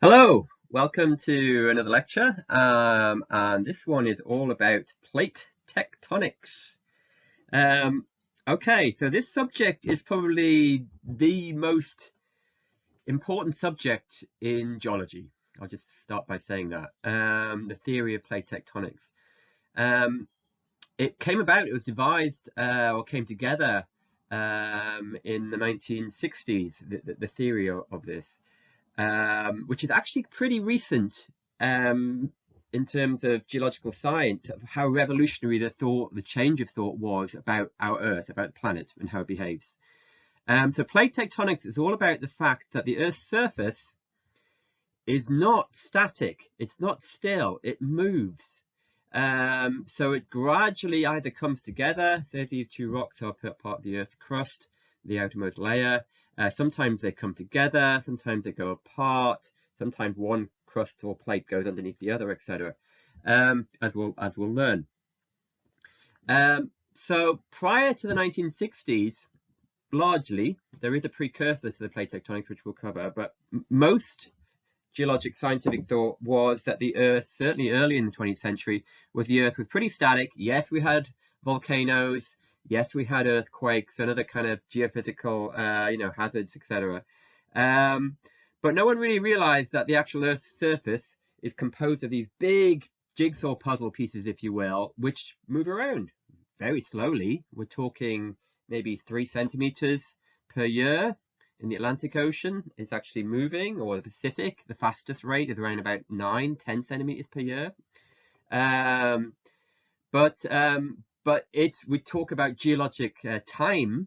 Hello, welcome to another lecture, and this one is all about plate tectonics. Um, okay, so this subject is probably the most important subject in geology. I'll just start by saying that. The theory of plate tectonics. Um, it was devised or came together in the 1960s, the theory of this. Which is actually pretty recent in terms of geological science, of how revolutionary the change of thought was about our Earth, about the planet, and how it behaves. So plate tectonics is all about the fact that the Earth's surface is not static, it's not still, it moves. So it gradually either comes together, so if these two rocks are part of the Earth's crust, the outermost layer, sometimes they come together, sometimes they go apart, sometimes one crust or plate goes underneath the other, etc. As we'll learn. So prior to the 1960s, largely, there is a precursor to the plate tectonics, which we'll cover, but most geologic scientific thought was that the Earth, certainly early in the 20th century, the Earth was pretty static. Yes, we had volcanoes. Yes, we had earthquakes and other kind of geophysical, hazards, etc. But no one really realized that the actual Earth's surface is composed of these big jigsaw puzzle pieces, if you will, which move around very slowly. We're talking maybe 3 centimeters per year in the Atlantic Ocean. It's actually moving, or the Pacific, the fastest rate is around about 9-10 centimeters per year. But we talk about geologic time.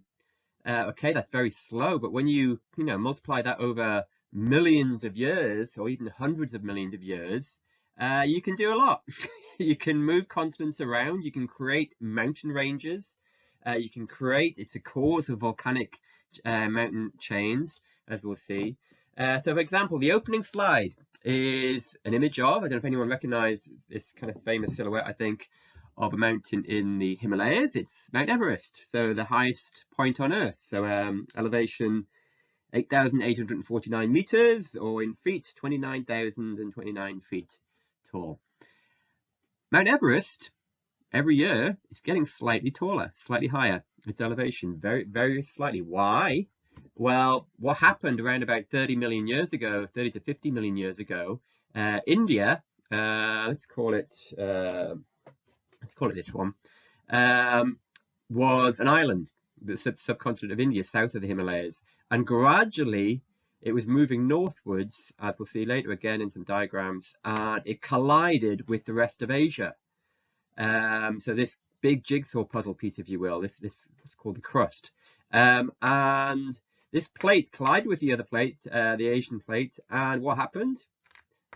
Okay, that's very slow, but when you multiply that over millions of years, or even hundreds of millions of years, you can do a lot. You can move continents around. You can create mountain ranges. You can create. It's a cause of volcanic mountain chains, as we'll see. So, for example, the opening slide is an image of, I don't know if anyone recognizes this kind of famous silhouette, I think, of a mountain in the Himalayas. It's Mount Everest, so the highest point on Earth. So elevation 8,849 meters, or in feet, 29,029 feet tall. Mount Everest, every year, is getting slightly taller, slightly higher. Its elevation, very, very slightly. Why? Well, what happened around about 30 million years ago, 30 to 50 million years ago, India, let's call it this one, was an island, the subcontinent of India, south of the Himalayas, and gradually it was moving northwards, as we'll see later again in some diagrams, and it collided with the rest of Asia. So this big jigsaw puzzle piece, if you will, this what's called the crust, and this plate collided with the other plate, the Asian plate, and what happened?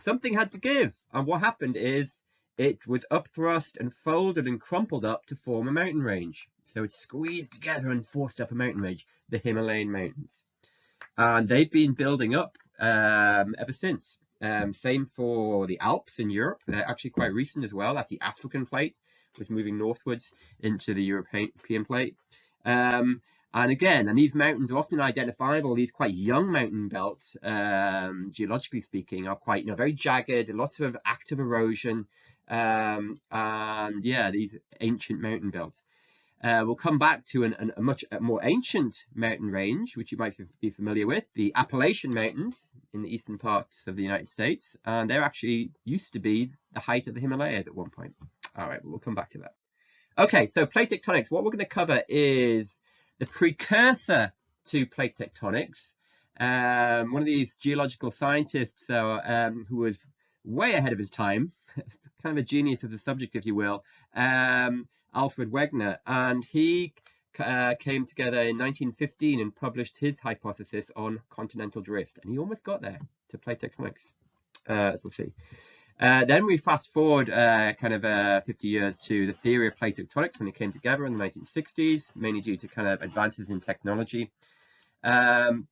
Something had to give, and what happened is it was upthrust and folded and crumpled up to form a mountain range. So it's squeezed together and forced up a mountain range, the Himalayan mountains, and they've been building up ever since. Same for the Alps in Europe. They're actually quite recent as well. That's the African plate was moving northwards into the European plate. And again, and these mountains are often identifiable. These quite young mountain belts, geologically speaking, are quite very jagged, lots of active erosion, and yeah, these ancient mountain belts. We'll come back to a much more ancient mountain range, which you might be familiar with, the Appalachian Mountains in the eastern parts of the United States. And they're actually used to be the height of the Himalayas at one point. All right, we'll come back to that. Okay, so plate tectonics. What we're going to cover is the precursor to plate tectonics. One of these geological scientists who was way ahead of his time, kind of a genius of the subject, if you will, Alfred Wegener, and he came together in 1915 and published his hypothesis on continental drift, and he almost got there to plate tectonics, as we'll see. Then we fast forward 50 years to the theory of plate tectonics when it came together in the 1960s, mainly due to kind of advances in technology. And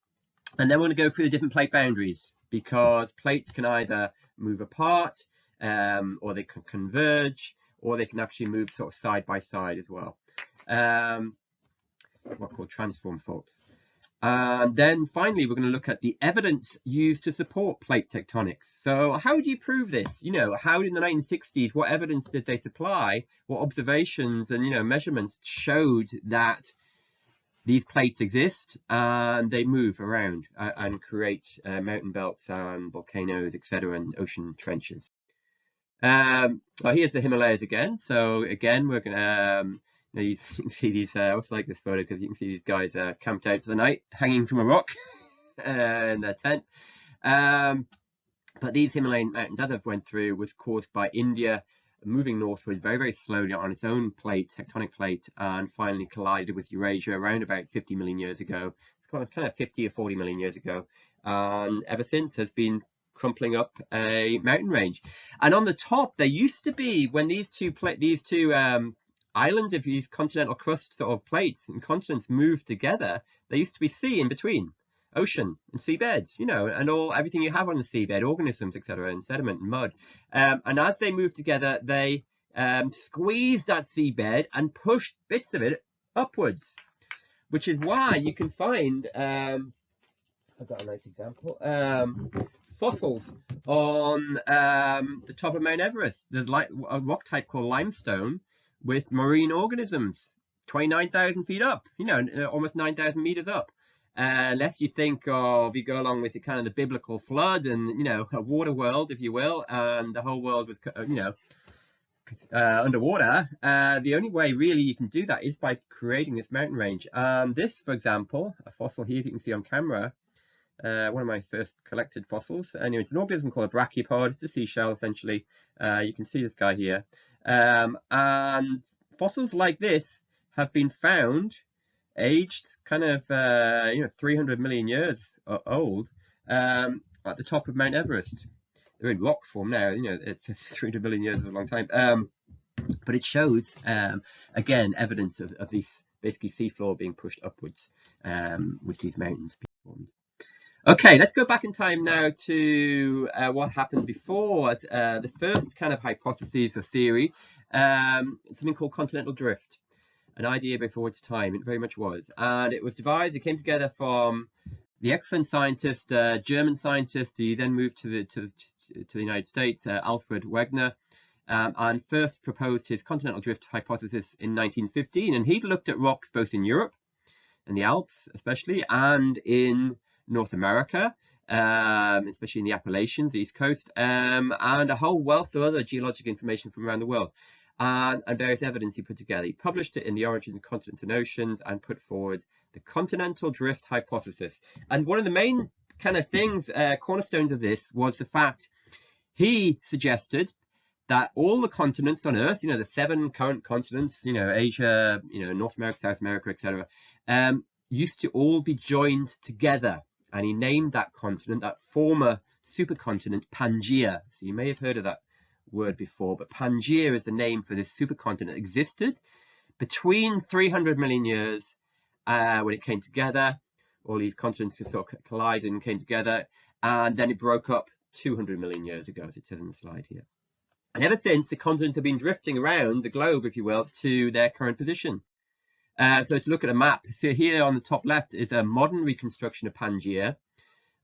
then we're going to go through the different plate boundaries, because plates can either move apart, or they can converge, or they can actually move sort of side by side as well. What are called transform faults. And then finally, we're going to look at the evidence used to support plate tectonics. So how do you prove this? How in the 1960s, what evidence did they supply? What observations and, measurements showed that these plates exist and they move around and create mountain belts and volcanoes, etc., and ocean trenches. Well, here's the Himalayas again. So again, we're going to you can see these. I also like this photo because you can see these guys camped out for the night, hanging from a rock in their tent. But these Himalayan mountains, as I've went through, was caused by India moving northward very, very slowly on its own tectonic plate, and finally collided with Eurasia around about 50 million years ago. It's kind of 50 or 40 million years ago, and ever since has been crumpling up a mountain range. And on the top, there used to be, when these two islands of these continental crust sort of plates and continents moved together, there used to be sea in between, ocean and seabed, and everything you have on the seabed, organisms, etc., and sediment and mud. And as they moved together, they squeezed that seabed and pushed bits of it upwards, which is why you can find, I've got a nice example, fossils on the top of Mount Everest. There's like a rock type called limestone with marine organisms 29,000 feet up, almost 9,000 meters up. Unless you think of, you go along with the biblical flood and, a water world, if you will, and the whole world was, underwater. The only way really you can do that is by creating this mountain range. This, for example, a fossil here, if you can see on camera, one of my first collected fossils. Anyway, it's an organism called a brachiopod. It's a seashell, essentially. You can see this guy here. And fossils like this have been found, aged kind of 300 million years old, at the top of Mount Everest. They're in rock form now. It's 300 million years is a long time. But it shows again evidence of these basically seafloor being pushed upwards with these mountains being formed. Okay, let's go back in time now to what happened before the first kind of hypothesis or theory, something called continental drift. An idea before its time, it very much was. And it was devised, it came together from the excellent scientist, German scientist, he then moved to the United States, Alfred Wegener, and first proposed his continental drift hypothesis in 1915. And he'd looked at rocks both in Europe, in the Alps especially, and in North America, especially in the Appalachians, the East Coast, and a whole wealth of other geologic information from around the world, and various evidence he put together. He published it in The Origin of Continents and Oceans and put forward the continental drift hypothesis. And one of the main kind of things, cornerstones of this, was the fact he suggested that all the continents on Earth, the 7 current continents, Asia, North America, South America, etc., used to all be joined together. And he named that continent, that former supercontinent, Pangaea. So you may have heard of that word before, but Pangaea is the name for this supercontinent that existed between 300 million years when it came together. All these continents just sort of collided and came together, and then it broke up 200 million years ago, as it says in the slide here. And ever since, the continents have been drifting around the globe, if you will, to their current position. So to look at a map, so here on the top left is a modern reconstruction of Pangaea.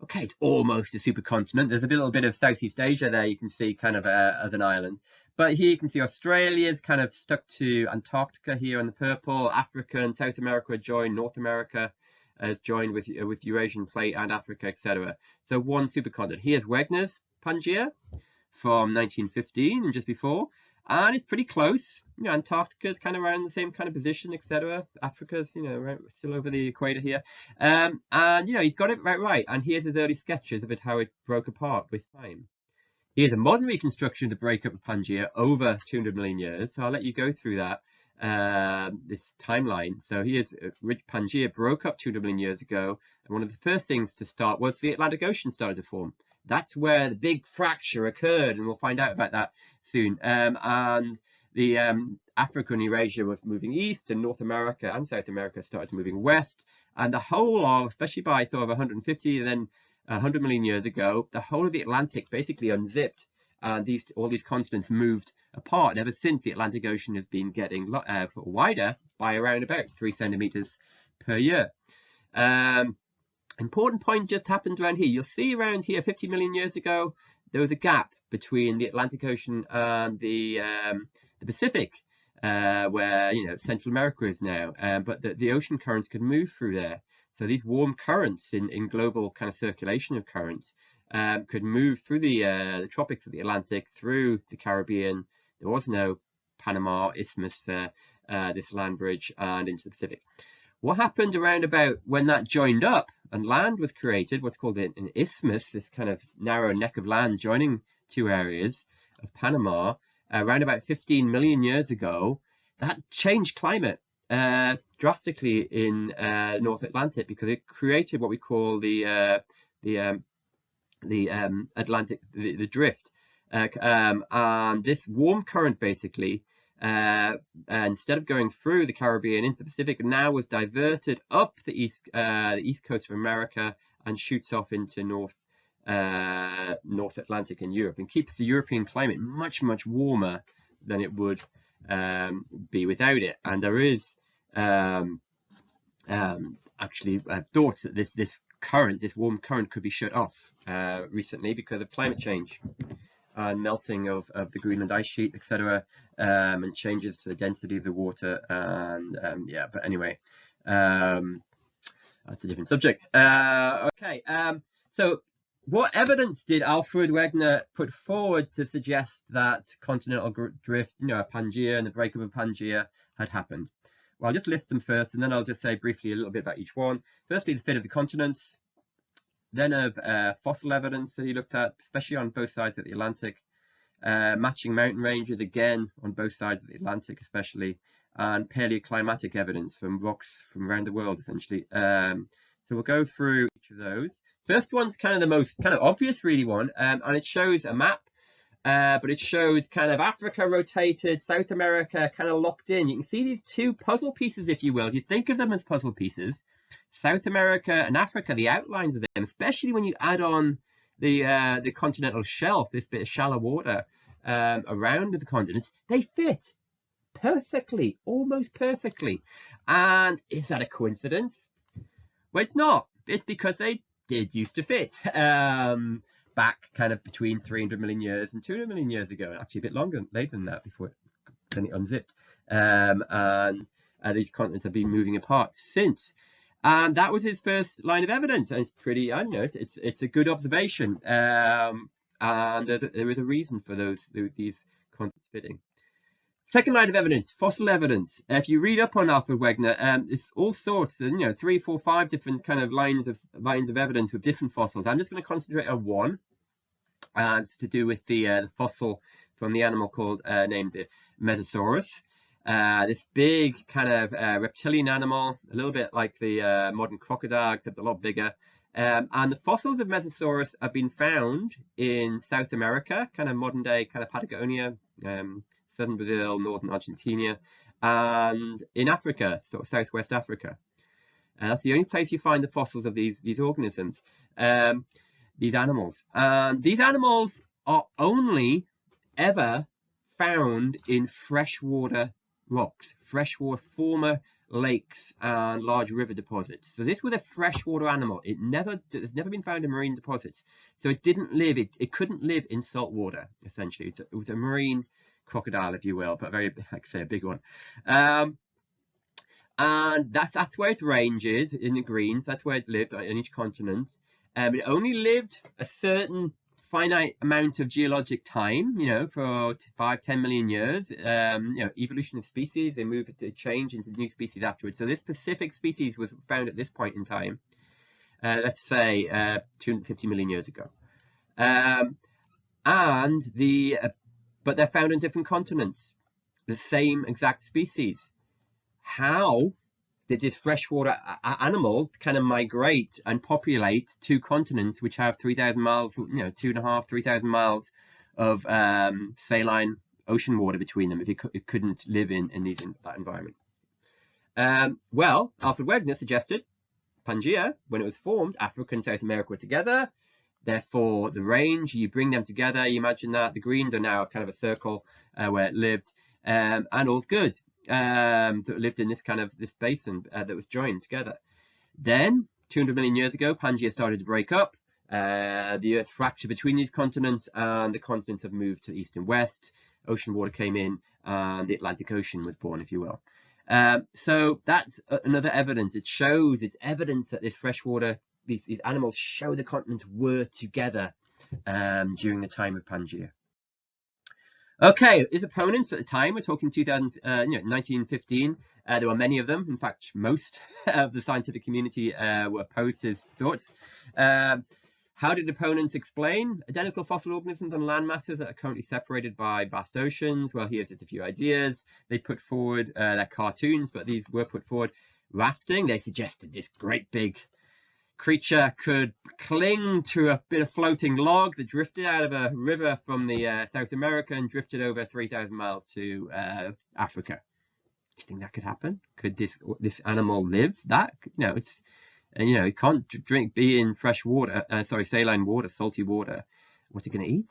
Okay, it's almost a supercontinent. There's a little bit of Southeast Asia there you can see kind of as an island. But here you can see Australia's kind of stuck to Antarctica here in the purple. Africa and South America are joined. North America is joined with Eurasian plate and Africa, etc. So one supercontinent. Here's Wegener's Pangaea from 1915 and just before. And it's pretty close. Antarctica's kind of around the same kind of position, etc. Africa's, still over the equator here. And, he got it right. And here's his early sketches of it, how it broke apart with time. Here's a modern reconstruction of the breakup of Pangaea over 200 million years. So I'll let you go through that, this timeline. So here's Pangaea broke up 200 million years ago. And one of the first things to start was the Atlantic Ocean started to form. That's where the big fracture occurred, and we'll find out about that soon. And the Africa and Eurasia was moving east, and North America and South America started moving west. And the whole of, especially by sort of 150 and then 100 million years ago, the whole of the Atlantic basically unzipped, and all these continents moved apart. And ever since, the Atlantic Ocean has been getting wider by around about 3 centimeters per year. Important point just happened around here. You'll see around here 50 million years ago, there was a gap between the Atlantic Ocean and the Pacific, where Central America is now. But the ocean currents could move through there. So these warm currents in global kind of circulation of currents could move through the tropics of the Atlantic, through the Caribbean. There was no Panama Isthmus there, this land bridge, and into the Pacific. What happened around about when that joined up and land was created, what's called an isthmus, this kind of narrow neck of land joining two areas of Panama, around about 15 million years ago, that changed climate drastically in North Atlantic, because it created what we call the Atlantic, the drift, and this warm current basically, instead of going through the Caribbean into the Pacific, now was diverted up the east coast of America and shoots off into North Atlantic and Europe, and keeps the European climate much warmer than it would be without it. And there is actually thoughts that this warm current could be shut off recently because of climate change and melting of the Greenland ice sheet, etc., and changes to the density of the water. And yeah, but anyway, that's a different subject. Okay, so what evidence did Alfred Wegener put forward to suggest that continental drift, Pangaea and the breakup of Pangaea had happened? Well, I'll just list them first, and then I'll just say briefly a little bit about each one. Firstly, the fate of the continents. Then of fossil evidence that he looked at, especially on both sides of the Atlantic, matching mountain ranges again on both sides of the Atlantic especially, and paleoclimatic evidence from rocks from around the world essentially. So we'll go through each of those. First one's kind of the most kind of obvious really one, and it shows a map, but it shows kind of Africa rotated, South America kind of locked in. You can see these two puzzle pieces, if you will. You think of them as puzzle pieces. South America and Africa, the outlines of them, especially when you add on the continental shelf, this bit of shallow water around the continents, they fit perfectly, almost perfectly. And is that a coincidence? Well, it's not. It's because they did used to fit back kind of between 300 million years and 200 million years ago, actually a bit later than that, before it unzipped. And these continents have been moving apart since. And that was his first line of evidence, and it's pretty, I know, it's a good observation, and there is a reason for these continents fitting. Second line of evidence, fossil evidence. If you read up on Alfred Wegener, it's all sorts, 3, 4, 5 different kind of lines of evidence with different fossils. I'm just going to concentrate on one, and it's to do with the fossil from the animal named the Mesosaurus. This big kind of reptilian animal, a little bit like the modern crocodile, except a lot bigger. And the fossils of Mesosaurus have been found in South America, kind of modern day kind of Patagonia, southern Brazil, northern Argentina, and in Africa, sort of southwest Africa. That's the only place you find the fossils of these organisms, these animals. And these animals are only ever found in freshwater rocks, freshwater former lakes and large river deposits. So this was a freshwater animal. It's never been found in marine deposits. So it didn't live, it couldn't live in salt water, essentially. It was a marine crocodile, if you will, but very, like I say, a big one. And that's where its range is, in the greens. That's where it lived on each continent. It only lived a certain finite amount of geologic time, for 5-10 million years. Evolution of species, they change into new species afterwards. So this specific species was found at this point in time, let's say 250 million years ago. But they're found on different continents, the same exact species. How did this freshwater animal kind of migrate and populate two continents which have 3,000 miles, 2.5, 3,000 miles of saline ocean water between them if it couldn't live in that environment? Well, Alfred Wegener suggested Pangaea, when it was formed, Africa and South America were together. Therefore, the range, you bring them together, you imagine that the greens are now kind of a circle where it lived, and all's good. That lived in this basin that was joined together. Then 200 million years ago, Pangaea started to break up. The Earth fractured between these continents, and the continents have moved to east and west. Ocean water came in, and the Atlantic Ocean was born, if you will. So that's another evidence. It's evidence that this freshwater, these animals show the continents were together during the time of Pangaea. Okay, his opponents at the time, we're talking 1915. There were many of them. In fact, most of the scientific community were opposed to his thoughts. How did opponents explain identical fossil organisms on land masses that are currently separated by vast oceans? Well, here's just a few ideas. They put forward their cartoons, but these were put forward. Rafting, they suggested this great big creature could cling to a bit of floating log that drifted out of a river from the South America and drifted over 3,000 miles to Africa. Do you think that could happen? Could this animal live that? No, it's it can't be in fresh water. Saline water, salty water. What's it going to eat?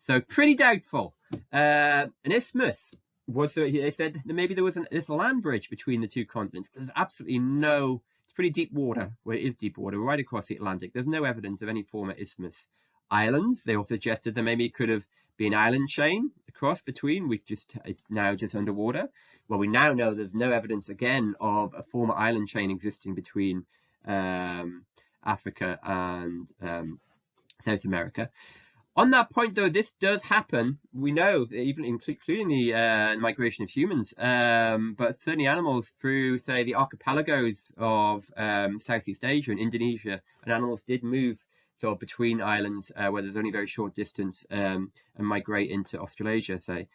So pretty doubtful. An isthmus was. They said that maybe there was this land bridge between the two continents. There's absolutely no. It's pretty deep water. Where it is deep water, right across the Atlantic. There's no evidence of any former isthmus islands. They also suggested that maybe it could have been an island chain across between. It's now just underwater. Well, we now know there's no evidence again of a former island chain existing between Africa and South America. On that point, though, this does happen. We know, even including the migration of humans, but certainly animals through, say, the archipelagos of Southeast Asia and Indonesia, and animals did move sort of between islands where there's only very short distance and migrate into Australasia, say.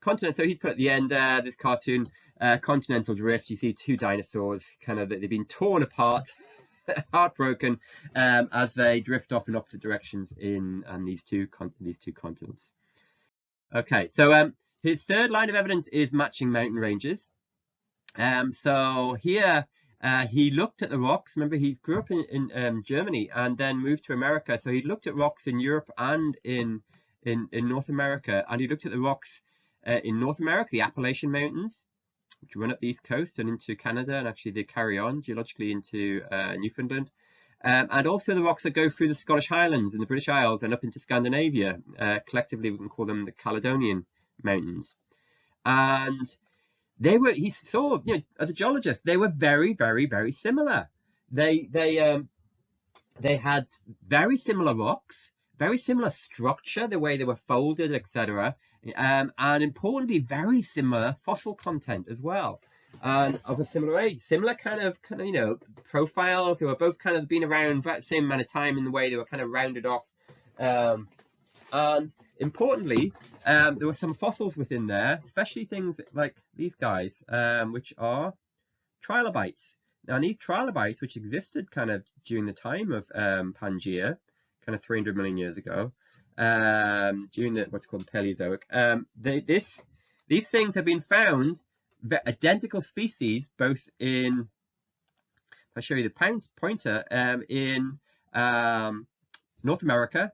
Continent. So he's put at the end this cartoon, continental drift. You see two dinosaurs, kind of they've been torn apart, heartbroken, as they drift off in opposite directions in these two continents. Okay, so his third line of evidence is matching mountain ranges. So here he looked at the rocks. Remember, he grew up in Germany and then moved to America. So he looked at rocks in Europe and in North America, and he looked at the rocks in North America, the Appalachian Mountains, which run up the east coast and into Canada, and actually they carry on geologically into Newfoundland, and also the rocks that go through the Scottish Highlands and the British Isles and up into Scandinavia. Collectively, we can call them the Caledonian Mountains. And he saw, as a geologist, they were very, very, very similar. They had very similar rocks, very similar structure, the way they were folded, etc. And importantly, very similar fossil content as well, and of a similar age, similar kind of profiles. They were both kind of been around about the same amount of time in the way they were kind of rounded off. And importantly, there were some fossils within there, especially things like these guys, which are trilobites. Now, these trilobites, which existed kind of during the time of Pangaea, kind of 300 million years ago, during what's called the Paleozoic, these things have been found, identical species, both in, I'll show you the pointer, in North America,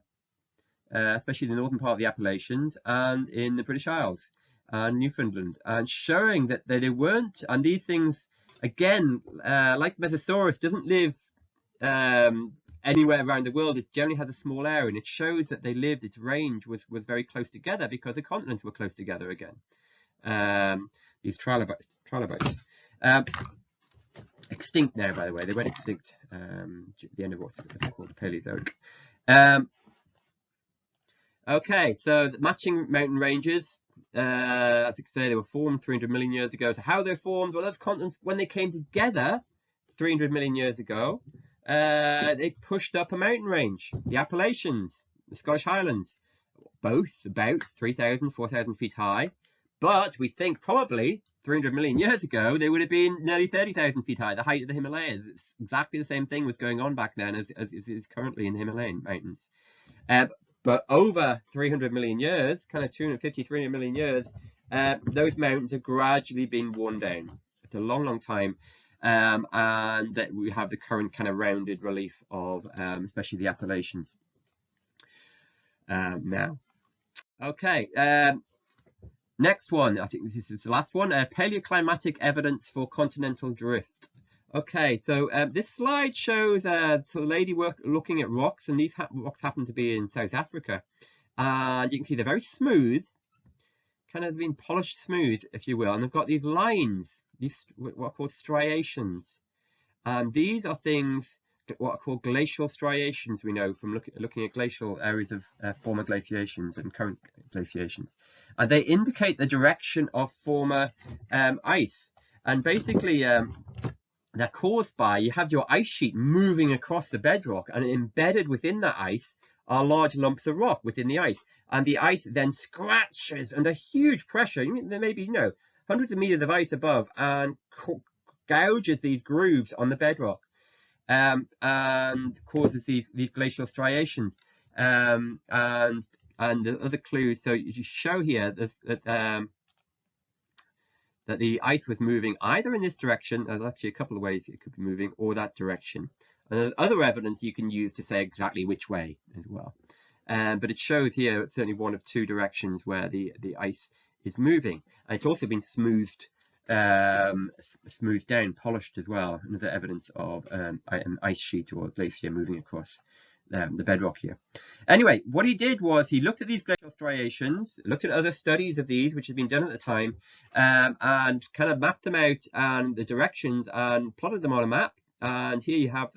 especially the northern part of the Appalachians, and in the British Isles and Newfoundland, and showing that they weren't, and these things, again, like Mesosaurus, doesn't live anywhere around the world. It generally has a small area, and it shows that they lived, its range was very close together because the continents were close together again. These trilobites. Extinct now, by the way. They went extinct at the end of what's called the Paleozoic. Okay, so the matching mountain ranges, as I say, they were formed 300 million years ago. So how they're formed? Well, those continents, when they came together 300 million years ago, they pushed up a mountain range. The Appalachians, the Scottish Highlands, both about 3,000, 4,000 feet high. But we think probably 300 million years ago, they would have been nearly 30,000 feet high, the height of the Himalayas. It's exactly the same thing was going on back then as is currently in the Himalayan mountains. But over 300 million years, kind of 250, 300 million years, those mountains have gradually been worn down. It's a long, long time. And that we have the current kind of rounded relief of especially the Appalachians now. Okay, next one, I think this is the last one, paleoclimatic evidence for continental drift. Okay, so this slide shows so the lady looking at rocks, and these rocks happen to be in South Africa. And you can see they're very smooth, kind of been polished smooth, if you will, and they've got these lines, these what are called striations. And these are things what are called glacial striations, we know from looking at glacial areas of former glaciations and current glaciations. And they indicate the direction of former ice. And basically, they're caused by, you have your ice sheet moving across the bedrock, and embedded within that ice are large lumps of rock within the ice. And the ice then scratches under huge pressure. There may be, hundreds of meters of ice above, and gouges these grooves on the bedrock, and causes these glacial striations. And the other clues, so you show here that the ice was moving either in this direction, there's actually a couple of ways it could be moving, or that direction. And there's other evidence you can use to say exactly which way as well. But it shows here certainly one of two directions where the ice is moving. And it's also been smoothed down, polished as well. Another evidence of an ice sheet or a glacier moving across the bedrock here. Anyway, what he did was he looked at these glacial striations, looked at other studies of these which had been done at the time, and kind of mapped them out and the directions and plotted them on a map. And here you have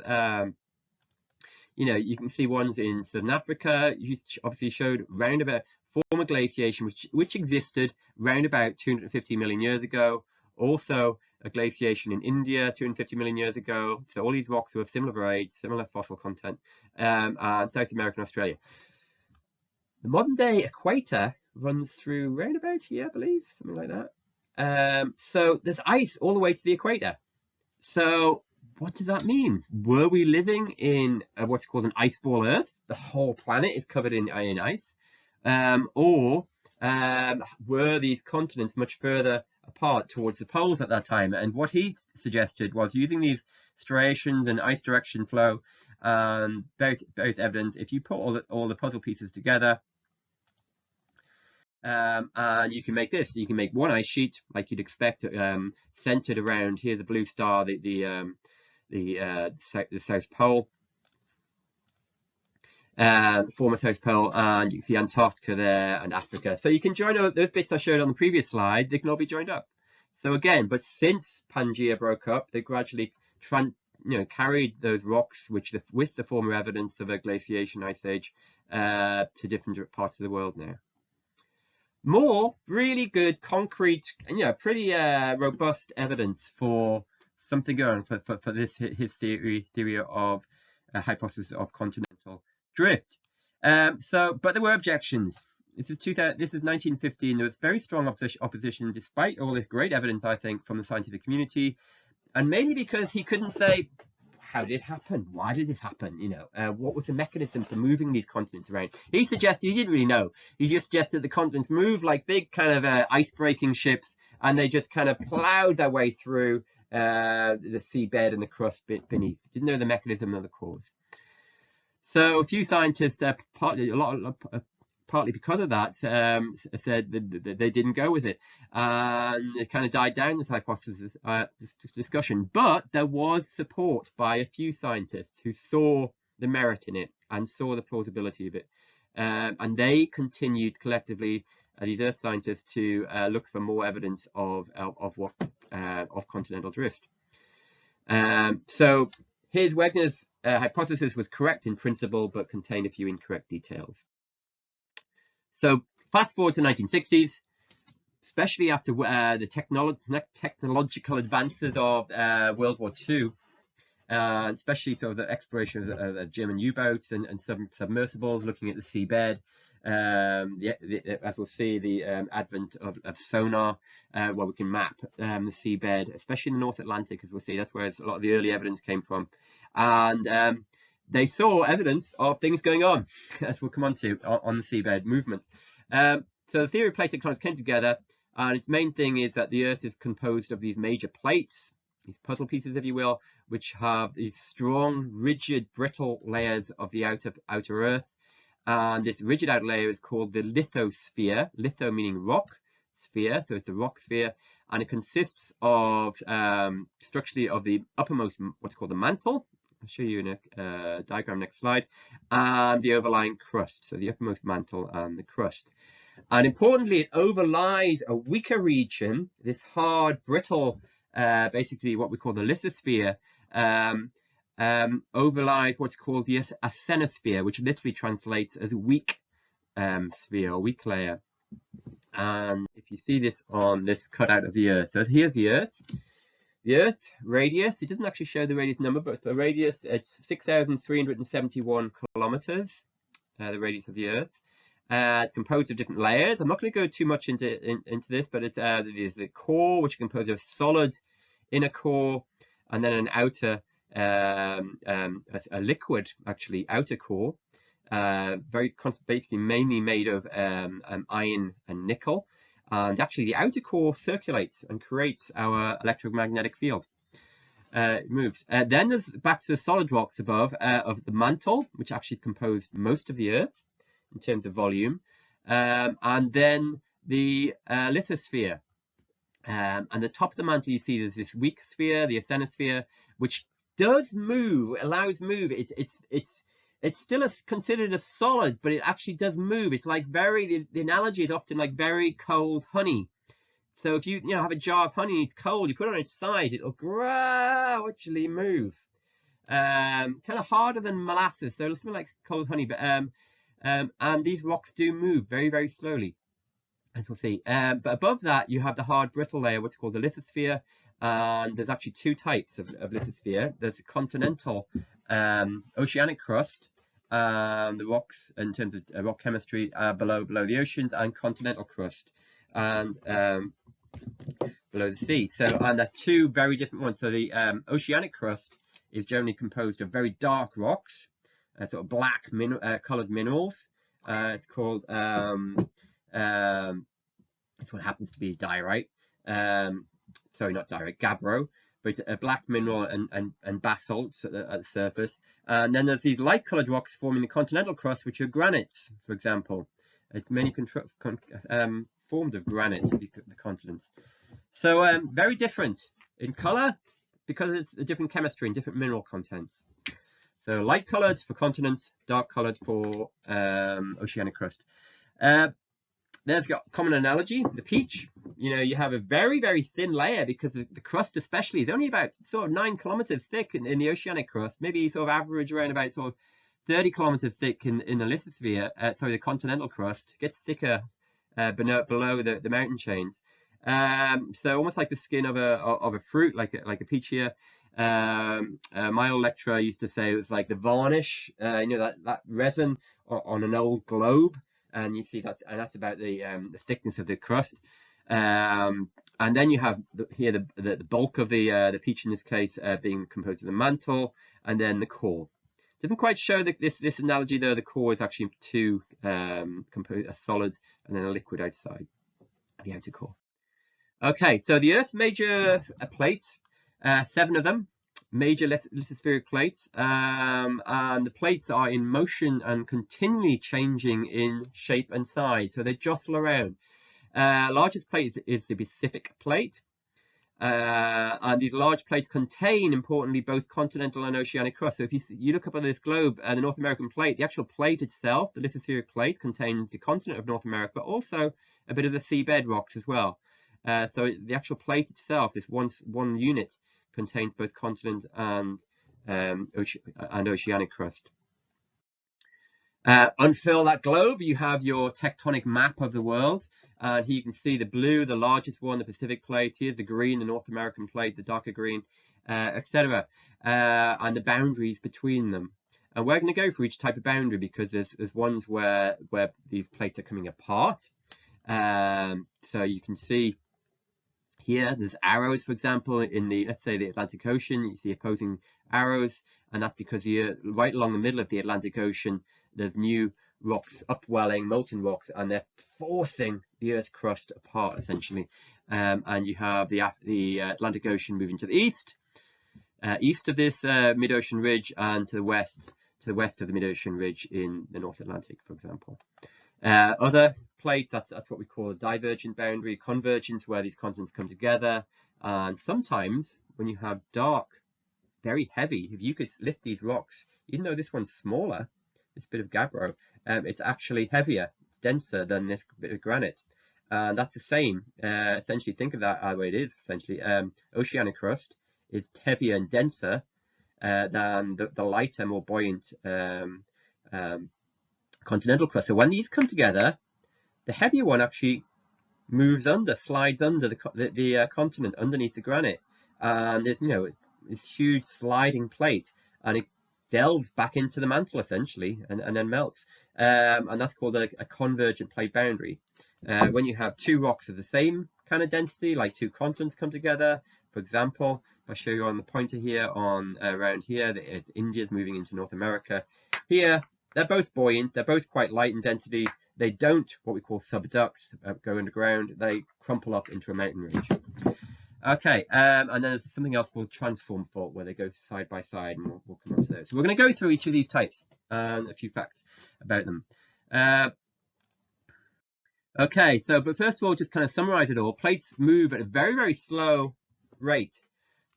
you can see ones in Southern Africa. You obviously showed round about former glaciation, which existed round about 250 million years ago. Also, a glaciation in India 250 million years ago. So all these rocks were of similar age, similar fossil content, and South America and Australia. The modern day equator runs through round about here, I believe, something like that. So there's ice all the way to the equator. So what does that mean? Were we living in what's called an ice ball Earth? The whole planet is covered in ice. Or were these continents much further apart towards the poles at that time? And what he suggested was using these striations and ice direction flow and various evidence. If you put all the puzzle pieces together, and you can make this. You can make one ice sheet like you'd expect, centered around here, the blue star, the South Pole, former South Pole, and you can see Antarctica there and Africa. So you can join those bits I showed on the previous slide. They can all be joined up. So again, but since Pangaea broke up, they gradually carried those rocks, with the former evidence of a glaciation ice age, to different parts of the world now. More really good, concrete, pretty robust evidence for something going for this his theory of a hypothesis of continental drift. But there were objections. This is 1915. There was very strong opposition, despite all this great evidence, I think, from the scientific community, and mainly because he couldn't say, how did it happen? Why did this happen? What was the mechanism for moving these continents around? He suggested, he didn't really know. He just suggested the continents move like big kind of ice-breaking ships, and they just kind of plowed their way through the seabed and the crust beneath. Didn't know the mechanism or the cause. So a few scientists, partly because of that, said that they didn't go with it, and it kind of died down, this hypothesis, this discussion. But there was support by a few scientists who saw the merit in it and saw the plausibility of it, and they continued collectively, these Earth scientists, to look for more evidence of continental drift. So here's Wegener's hypothesis was correct in principle, but contained a few incorrect details. So fast forward to the 1960s, especially after the technological advances of World War II, especially so the exploration of German U-boats and submersibles looking at the seabed. As we'll see, the advent of sonar, where we can map the seabed, especially in the North Atlantic, as we'll see. That's where a lot of the early evidence came from. And they saw evidence of things going on, as we'll come on to, on the seabed movement. So the theory of plate tectonics came together, and its main thing is that the Earth is composed of these major plates, these puzzle pieces, if you will, which have these strong, rigid, brittle layers of the outer Earth. And this rigid outer layer is called the lithosphere, litho meaning rock, sphere, so it's a rock sphere. and it consists of structurally of the uppermost, what's called the mantle. I'll show you in a diagram next slide, and the overlying crust. So the uppermost mantle and the crust. And importantly, it overlies a weaker region, this hard, brittle, basically what we call the lithosphere, overlies what's called the asthenosphere, which literally translates as weak sphere or weak layer. And if you see this on this cutout of the Earth, so here's the Earth. The Earth radius, it doesn't actually show the radius number, but the radius, it's 6,371 kilometers, the radius of the Earth. It's composed of different layers. I'm not going to go too much into this, but it's there's the core, which is composed of solid inner core, and then an outer, a liquid actually outer core, basically mainly made of iron and nickel. And actually, the outer core circulates and creates our electromagnetic field. It moves. Then there's back to the solid rocks above of the mantle, which actually composed most of the Earth in terms of volume, and then the lithosphere. And the top of the mantle, you see there's this weak sphere, the asthenosphere, which does move, allows move. It's still considered a solid, but it actually does move. It's like the analogy is often like very cold honey. So if you have a jar of honey and it's cold, you put it on its side, it'll gradually move. Kind of harder than molasses, so it'll smell like cold honey, but and these rocks do move very, very slowly, as we'll see. But above that, you have the hard, brittle layer, what's called the lithosphere. And there's actually two types of lithosphere. There's a continental oceanic crust, the rocks in terms of rock chemistry below the oceans, and continental crust, and below the sea. So, and they're two very different ones. So the oceanic crust is generally composed of very dark rocks, sort of black colored minerals. It's called it's what happens to be diorite. Sorry, not diorite, gabbro, but it's a black mineral and basalts at the surface. And then there's these light colored rocks forming the continental crust, which are granites, for example. It's mainly formed of granite, the continents. So very different in color because it's a different chemistry and different mineral contents. So light colored for continents, dark colored for oceanic crust. There's got a common analogy, the peach. You have a very, very thin layer because the crust especially is only about sort of 9 kilometers thick in the oceanic crust, maybe sort of average around about sort of 30 kilometers thick in the lithosphere, the continental crust. It gets thicker below the mountain chains. So almost like the skin of a fruit, like a peach here. My old lecturer used to say it was like the varnish, that resin on an old globe. And you see that, and that's about the thickness of the crust. And then you have here the bulk of the peach in this case being composed of the mantle, and then the core. Doesn't quite show this analogy though. The core is actually two composed, a solid and then a liquid outside, the outer core. Okay, so the Earth's major plates, 7 of them. Major lithospheric plates, and the plates are in motion and continually changing in shape and size, so they jostle around. Largest plate is the Pacific plate, and these large plates contain, importantly, both continental and oceanic crust. So if you look up on this globe, the North American plate, the actual plate itself, the lithospheric plate, contains the continent of North America, but also a bit of the seabed rocks as well. So the actual plate itself, this one unit, contains both continent and oceanic crust. Unfurl that globe, you have your tectonic map of the world. And here you can see the blue, the largest one, the Pacific plate. Here's the green, the North American plate, the darker green, etc. And the boundaries between them. And we're going to go for each type of boundary because there's ones where these plates are coming apart. So you can see here, there's arrows, for example, in let's say the Atlantic Ocean. You see opposing arrows, and that's because right along the middle of the Atlantic Ocean, there's new rocks upwelling, molten rocks, and they're forcing the Earth's crust apart, essentially. And you have the Atlantic Ocean moving to the east of this mid-ocean ridge, and to the west of the mid-ocean ridge in the North Atlantic, for example. Other plates, that's what we call a divergent boundary, convergence, where these continents come together. And sometimes when you have dark, very heavy, if you could lift these rocks, even though this one's smaller, this bit of gabbro, it's actually heavier, it's denser than this bit of granite. And that's the same. Essentially, think of that the way it is. Essentially, oceanic crust is heavier and denser than the lighter, more buoyant continental crust. So when these come together, the heavier one actually moves under, slides under the continent underneath the granite, and there's this huge sliding plate, and it delves back into the mantle essentially, and then melts, and that's called a convergent plate boundary. When you have two rocks of the same kind of density, like two continents come together, for example, if I show you on the pointer here, on around here, it's India's moving into North America. Here, they're both buoyant, they're both quite light in density. They don't, what we call subduct, go underground. They crumple up into a mountain range. Okay, and then there's something else called transform fault, where they go side by side, and we'll come on to those. So we're going to go through each of these types and a few facts about them. Okay, so but first of all, just kind of summarize it all. Plates move at a very, very slow rate,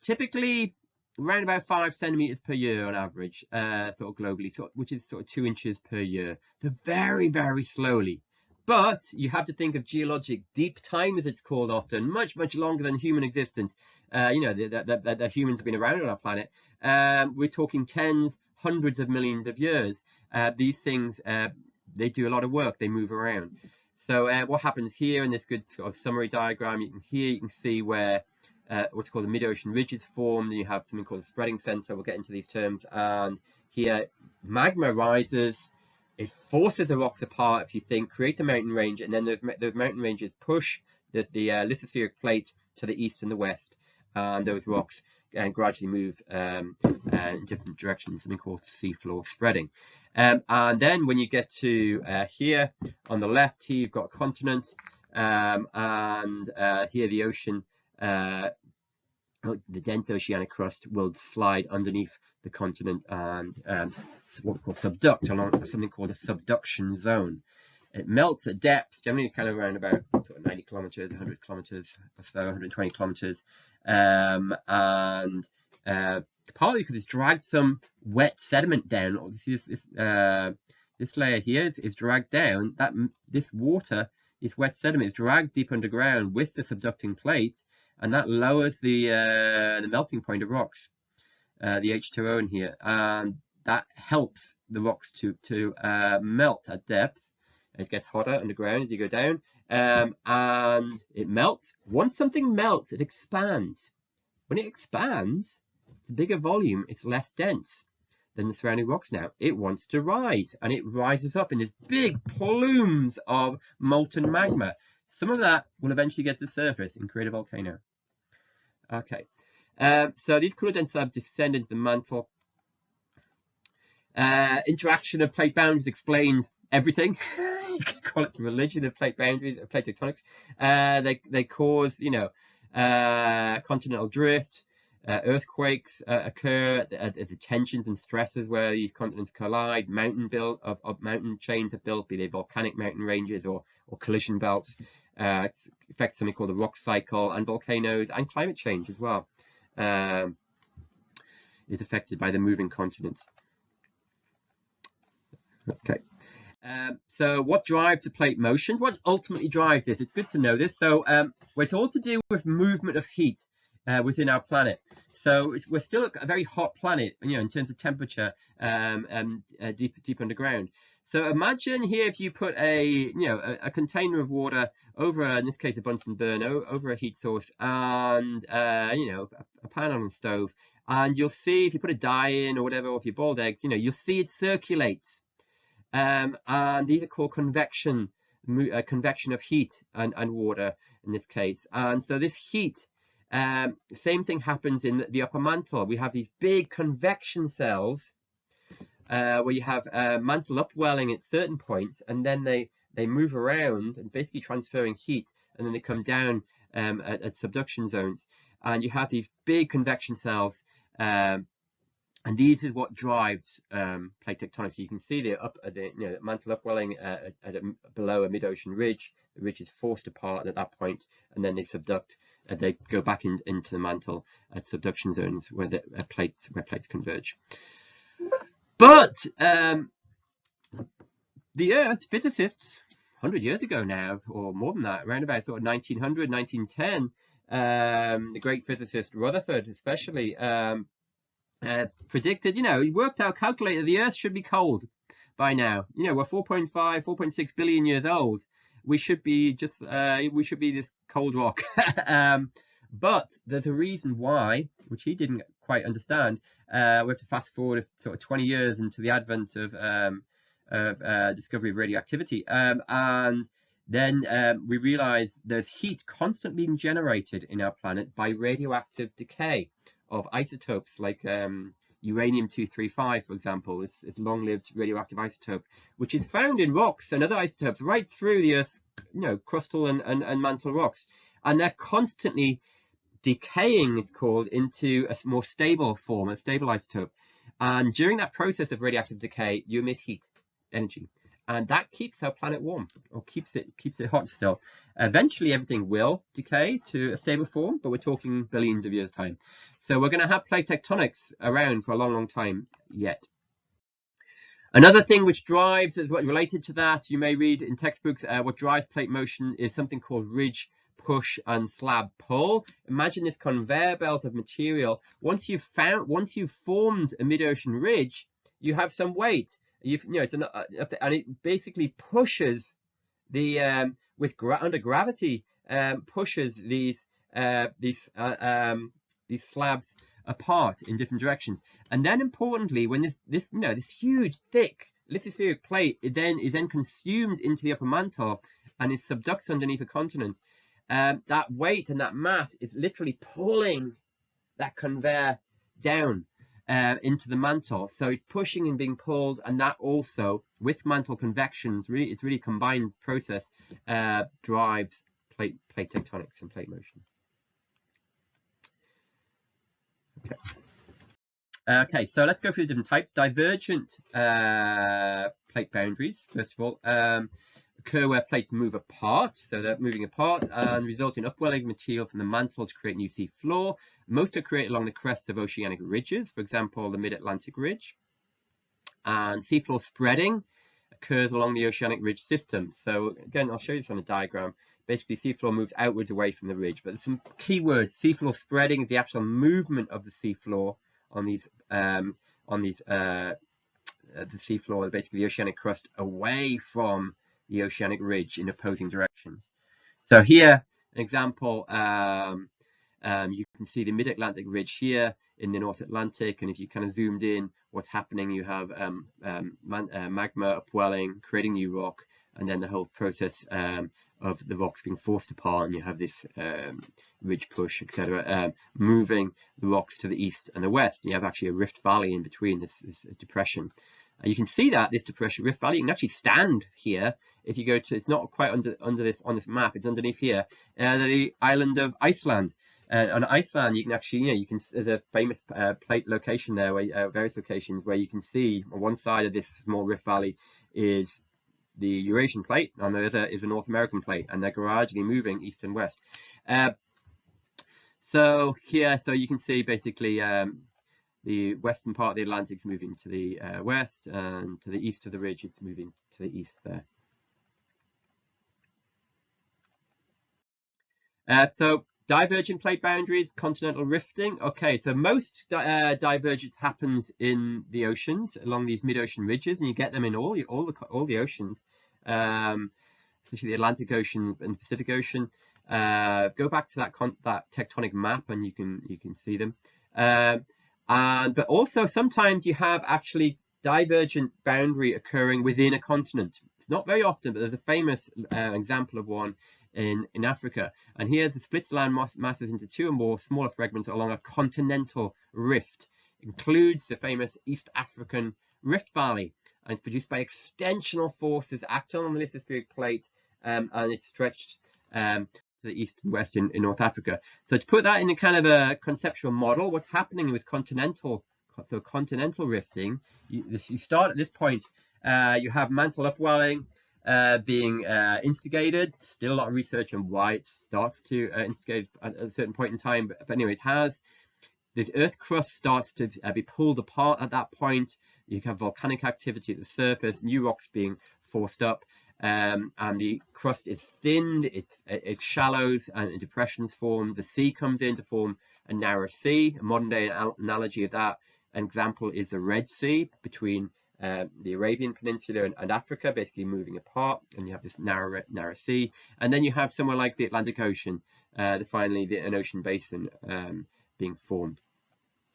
typically around about 5 centimeters per year on average, sort of globally, which is sort of 2 inches per year. So very, very slowly. But you have to think of geologic deep time, as it's called often, much, much longer than human existence. The humans have been around on our planet. We're talking tens, hundreds of millions of years. These things, they do a lot of work. They move around. So what happens here in this good sort of summary diagram, you can see where what's called the mid-ocean ridge is formed, and you have something called a spreading center. We'll get into these terms. And here, magma rises. It forces the rocks apart, if you think, create a mountain range, and then those mountain ranges push the lithospheric plate to the east and the west, and those rocks gradually move in different directions, something called seafloor spreading. And then when you get to here on the left, here you've got a continent, and here the ocean, the dense oceanic crust will slide underneath the continent and what we call subduct along something called a subduction zone. It melts at depth, generally kind of around about sort of 90 kilometers, 100 kilometers or so, 120 kilometers, and partly because it's dragged some wet sediment down. This layer here is dragged down. This water, this wet sediment, is dragged deep underground with the subducting plate, and that lowers the melting point of rocks, the H2O in here, and that helps the rocks to melt at depth. It gets hotter underground as you go down, and it melts. Once something melts, it expands. When it expands, it's a bigger volume, it's less dense than the surrounding rocks now. It wants to rise, and it rises up in these big plumes of molten magma. Some of that will eventually get to the surface and create a volcano. Okay, so these cooler dense slabs descend into the mantle. Interaction of plate boundaries explains everything. You can call it the religion of plate boundaries, plate tectonics. They cause, continental drift. Earthquakes occur at the tensions and stresses where these continents collide. Mountain chains are built, be they volcanic mountain ranges or collision belts. It affects something called the rock cycle, and volcanoes, and climate change as well is affected by the moving continents. Okay. So what drives the plate motion? What ultimately drives this? It's good to know this. So it's all to do with movement of heat within our planet. So we're still a very hot planet, in terms of temperature, deep underground. So imagine here if you put a container of water over, in this case, a Bunsen burner, over a heat source, and a pan on a stove, and you'll see if you put a dye in or whatever, or if you boiled eggs, you'll see it circulates. And these are called convection of heat and water in this case. And so this heat, same thing happens in the upper mantle. We have these big convection cells where you have mantle upwelling at certain points, and then they move around and basically transferring heat, and then they come down at subduction zones. And you have these big convection cells And these is what drives plate tectonics. So you can see the mantle upwelling below a mid-ocean ridge. The ridge is forced apart at that point, and then they subduct. They go back into the mantle at subduction zones where plates converge. But the Earth, physicists, 100 years ago now, or more than that, around about sort of 1900, 1910, the great physicist Rutherford especially, predicted, he worked out, calculated the Earth should be cold by now. We're 4.5, 4.6 billion years old. We should be this cold rock. But there's a reason why, which he didn't quite understand. We have to fast forward sort of 20 years into the advent of discovery of radioactivity, and then we realize there's heat constantly being generated in our planet by radioactive decay of isotopes like uranium-235, for example. It's long-lived radioactive isotope, which is found in rocks and other isotopes right through the Earth's, crustal and mantle rocks, and they're constantly decaying, it's called, into a more stable form, a stable isotope. And during that process of radioactive decay, you emit heat energy, and that keeps our planet warm, or keeps it hot still. Eventually everything will decay to a stable form, but we're talking billions of years time. So we're going to have plate tectonics around for a long time yet. Another thing which drives, is what related to that, you may read in textbooks, what drives plate motion is something called ridge push and slab pull. Imagine this conveyor belt of material. Once you've formed a mid-ocean ridge, you have some weight. And it basically pushes the under gravity, pushes these slabs apart in different directions. And then importantly, when this huge thick lithospheric plate is then consumed into the upper mantle and is subducts underneath a continent, that weight and that mass is literally pulling that conveyor down into the mantle. So it's pushing and being pulled, and that also, with mantle convection, it's really a combined process, drives plate tectonics and plate motion. Okay, so let's go through the different types. Divergent plate boundaries, first of all, occur where plates move apart, so they're moving apart, and result in upwelling material from the mantle to create new sea floor. Most are created along the crests of oceanic ridges, for example, the Mid-Atlantic Ridge. And seafloor spreading occurs along the oceanic ridge system. So again, I'll show you this on a diagram. Basically, seafloor moves outwards away from the ridge. But there's some key words. Seafloor spreading is the actual movement of the seafloor on these the seafloor, basically the oceanic crust, away from the oceanic ridge in opposing directions. So here, an example, you can see the Mid-Atlantic Ridge here in the North Atlantic, and if you kind of zoomed in, what's happening, you have magma upwelling, creating new rock, and then the whole process of the rocks being forced apart, and you have this ridge push, etc., moving the rocks to the east and the west. And you have actually a rift valley in between this depression. You can see that this depression, Rift Valley, you can actually stand here. If you go to, it's not quite under this on this map, it's underneath here, the island of Iceland. On Iceland, you can actually, there's a famous plate location there, where various locations where you can see on one side of this small Rift Valley is the Eurasian plate, and the other is the North American plate, and they're gradually moving east and west. So here, so you can see basically the western part of the Atlantic is moving to the west, and to the east of the ridge, it's moving to the east there. So divergent plate boundaries, continental rifting. Okay, so most divergence happens in the oceans along these mid-ocean ridges, and you get them in all the oceans, especially the Atlantic Ocean and the Pacific Ocean. Go back to that tectonic map, and you can see them. But also sometimes you have actually divergent boundary occurring within a continent. It's not very often, but there's a famous example of one in Africa. And here the splits land masses into two or more smaller fragments along a continental rift. It includes the famous East African Rift Valley, and it's produced by extensional forces acting on the lithospheric plate, and it's stretched to the east and west in North Africa. So to put that in a kind of a conceptual model, what's happening with continental So continental rifting, you start at this point. You have mantle upwelling being instigated. Still a lot of research on why it starts to instigate at a certain point in time. But anyway, it has. This earth crust starts to be pulled apart at that point. You have volcanic activity at the surface, new rocks being forced up, and the crust is thinned, it shallows, and depressions form. The sea comes in to form a narrow sea. A modern day analogy of that, an example is the Red Sea between the Arabian Peninsula and Africa, basically moving apart, and you have this narrow sea. And then you have somewhere like the Atlantic Ocean, finally an ocean basin being formed.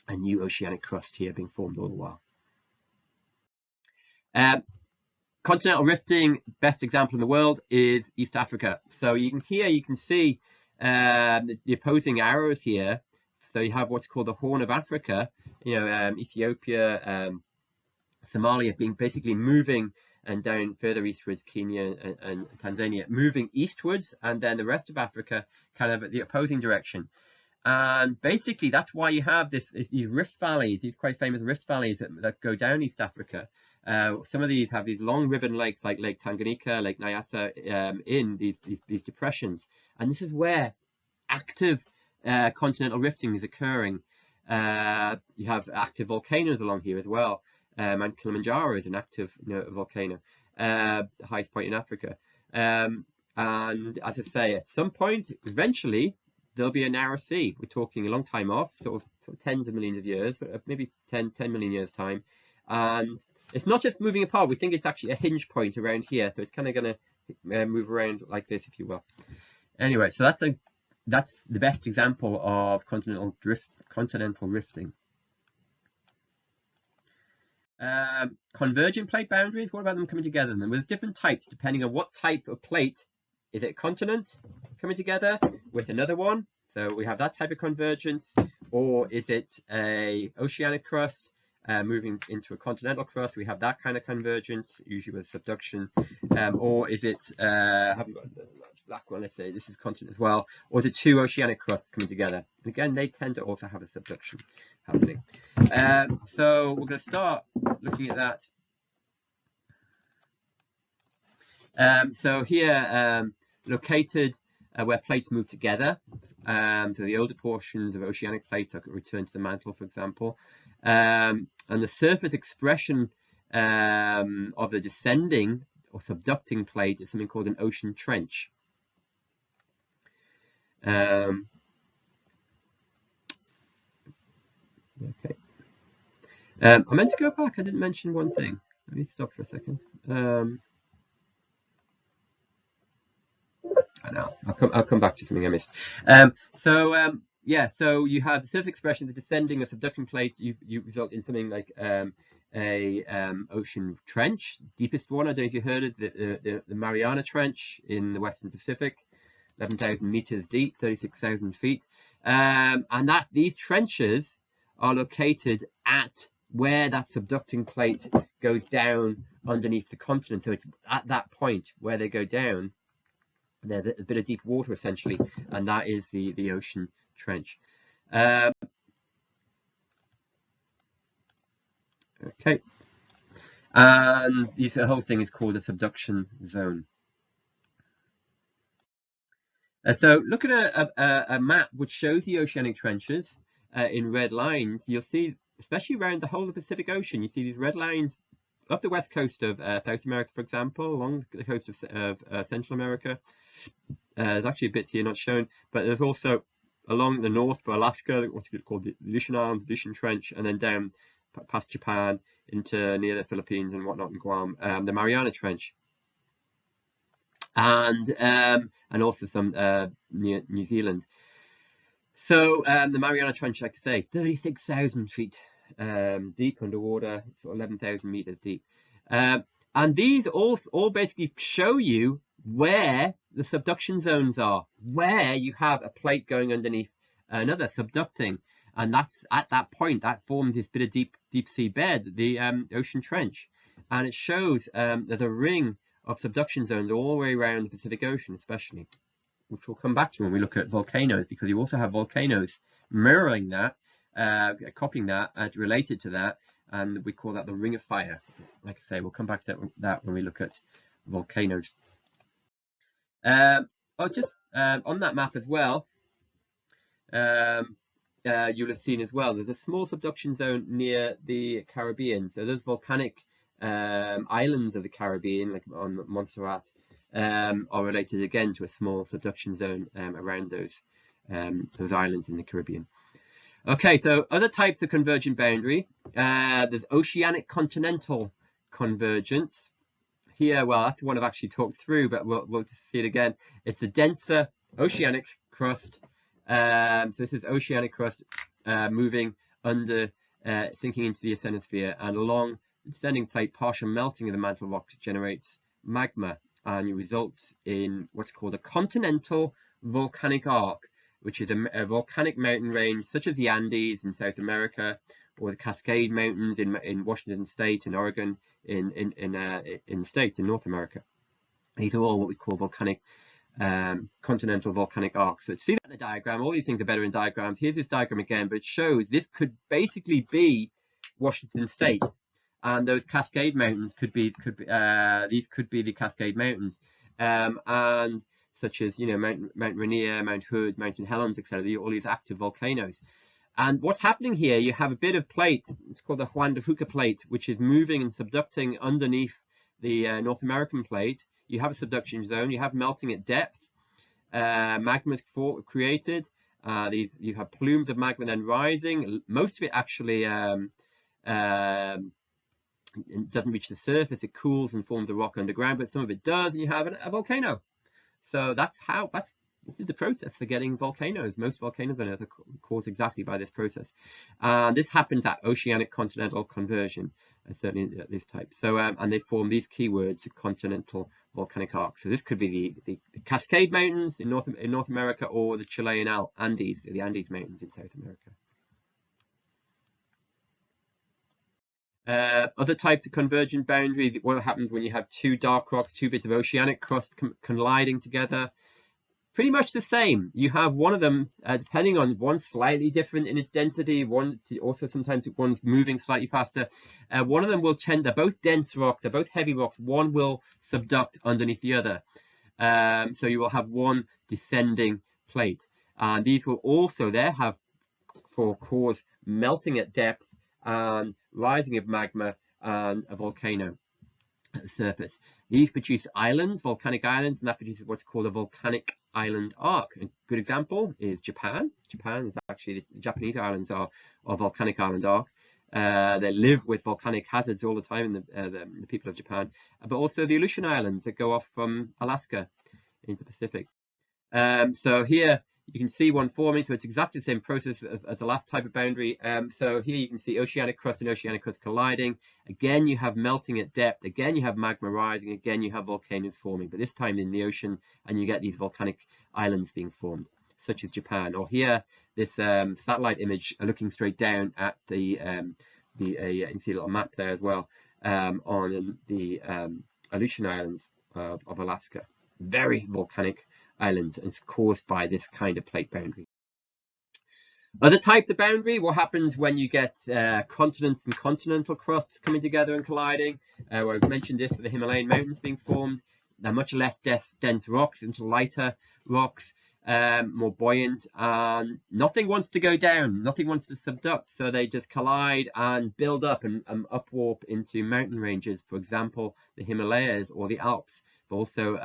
A new oceanic crust here being formed all the while. Continental rifting, best example in the world is East Africa. So you can see the opposing arrows here. So you have what's called the Horn of Africa, Ethiopia, Somalia being basically moving, and down further eastwards, Kenya and Tanzania moving eastwards, and then the rest of Africa kind of at the opposing direction. And basically, that's why you have these rift valleys, these quite famous rift valleys that go down East Africa. Some of these have these long ribbon lakes, like Lake Tanganyika, Lake Nyasa, in these depressions. And this is where active continental rifting is occurring. You have active volcanoes along here as well. Mount Kilimanjaro is an active volcano, the highest point in Africa. And as I say, at some point, eventually, there'll be a narrow sea. We're talking a long time off, sort of tens of millions of years, but maybe 10 million years time. And it's not just moving apart. We think it's actually a hinge point around here. So it's kind of going to move around like this, if you will. Anyway, so that's the best example of continental rifting. Convergent plate boundaries. What about them coming together? Then there's different types depending on what type of plate. Is it a continent coming together with another one? So we have that type of convergence. Or is it a oceanic crust moving into a continental crust? We have that kind of convergence, usually with subduction. Or is it, I haven't got the black one, let's say this is continent as well. Or is it two oceanic crusts coming together? And again, they tend to also have a subduction happening. So we're going to start looking at that. So here, located where plates move together. So the older portions of oceanic plates are returned to the mantle, for example. And the surface expression of the descending or subducting plate is something called an ocean trench. Okay. I meant to go back. I didn't mention one thing. Let me stop for a second. I know. I'll come back to something I missed. Yeah. So you have the surface expression, the descending or subducting plate. You result in something like a ocean trench, deepest one. I don't know if you heard of the Mariana Trench in the Western Pacific, 11,000 meters deep, 36,000 feet. And these trenches are located at where that subducting plate goes down underneath the continent. So it's at that point where they go down. There's a bit of deep water essentially, and that is the ocean trench. Okay, and the whole thing is called a subduction zone. So look at a map which shows the oceanic trenches in red lines. You'll see, especially around the whole of the Pacific Ocean, you see these red lines up the west coast of South America, for example, along the coast of Central America. There's actually a bit here not shown, but there's also along the north for Alaska, what's called the Aleutian Islands, Aleutian Trench, and then down past Japan into near the Philippines and whatnot in Guam, the Mariana Trench, and also some near New Zealand. So the Mariana Trench, like I say, 36,000 feet deep underwater, sort of 11,000 meters deep, and these all basically show you where the subduction zones are, where you have a plate going underneath another subducting, and that's at that point that forms this bit of deep sea bed, the ocean trench, and it shows there's a ring of subduction zones all the way around the Pacific Ocean, especially, which we'll come back to when we look at volcanoes, because you also have volcanoes mirroring that, copying that related to that, and we call that the Ring of Fire. Like I say, we'll come back to that when we look at volcanoes. Just on that map as well, you'll have seen as well, there's a small subduction zone near the Caribbean. So those volcanic islands of the Caribbean, like on Montserrat, are related again to a small subduction zone around those islands in the Caribbean. Okay, so other types of convergent boundary. There's oceanic continental convergence. Here, well, that's the one I've actually talked through, but we'll just see it again. It's a denser oceanic crust. So this is oceanic crust moving under, sinking into the asthenosphere, and along the descending plate, partial melting of the mantle rock generates magma, and it results in what's called a continental volcanic arc, which is a volcanic mountain range such as the Andes in South America, or the Cascade Mountains in Washington State and Oregon in the States, in North America. These are all what we call volcanic continental volcanic arcs. So to see that in the diagram, all these things are better in diagrams. Here's this diagram again, but it shows this could basically be Washington State, and those Cascade Mountains these could be the Cascade Mountains, and such as, you know, Mount Rainier, Mount Hood, Mount St. Helens, etc. All these active volcanoes. And what's happening here, you have a bit of plate, it's called the Juan de Fuca plate, which is moving and subducting underneath the North American plate. You have a subduction zone, you have melting at depth, magma is created, you have plumes of magma then rising. Most of it actually it doesn't reach the surface, it cools and forms a rock underground, but some of it does, and you have a volcano. So this is the process for getting volcanoes. Most volcanoes on Earth are caused exactly by this process. This happens at oceanic continental conversion, certainly at this type. So, and they form these keywords, continental volcanic arcs. So this could be the Cascade Mountains in North America, or the Chilean Andes, the Andes Mountains in South America. Other types of convergent boundaries, what happens when you have two dark rocks, two bits of oceanic crust colliding together? Pretty much the same. You have one of them, depending on one slightly different in its density, also sometimes one's moving slightly faster. One of them will tend, they're both dense rocks, they're both heavy rocks, one will subduct underneath the other. So you will have one descending plate. And these will also cause melting at depth and rising of magma and a volcano at the surface. These produce islands, volcanic islands, and that produces what's called a volcanic island arc. A good example is Japan. Japan is actually, the Japanese islands are volcanic island arc. They live with volcanic hazards all the time, the people of Japan, but also the Aleutian Islands that go off from Alaska into the Pacific. So here you can see one forming, so it's exactly the same process as the last type of boundary. So here you can see oceanic crust and oceanic crust colliding. Again, you have melting at depth. Again, you have magma rising. Again, you have volcanoes forming, but this time in the ocean, and you get these volcanic islands being formed, such as Japan. Or here, this satellite image looking straight down at you can see a little map there as well, on the Aleutian Islands of Alaska. Very volcanic islands, and it's caused by this kind of plate boundary. Other types of boundary, what happens when you get continents and continental crusts coming together and colliding? Where I've mentioned this for the Himalayan mountains being formed. They're much less dense rocks into lighter rocks, more buoyant, and nothing wants to go down, nothing wants to subduct, so they just collide and build up and upwarp into mountain ranges, for example the Himalayas or the Alps, but also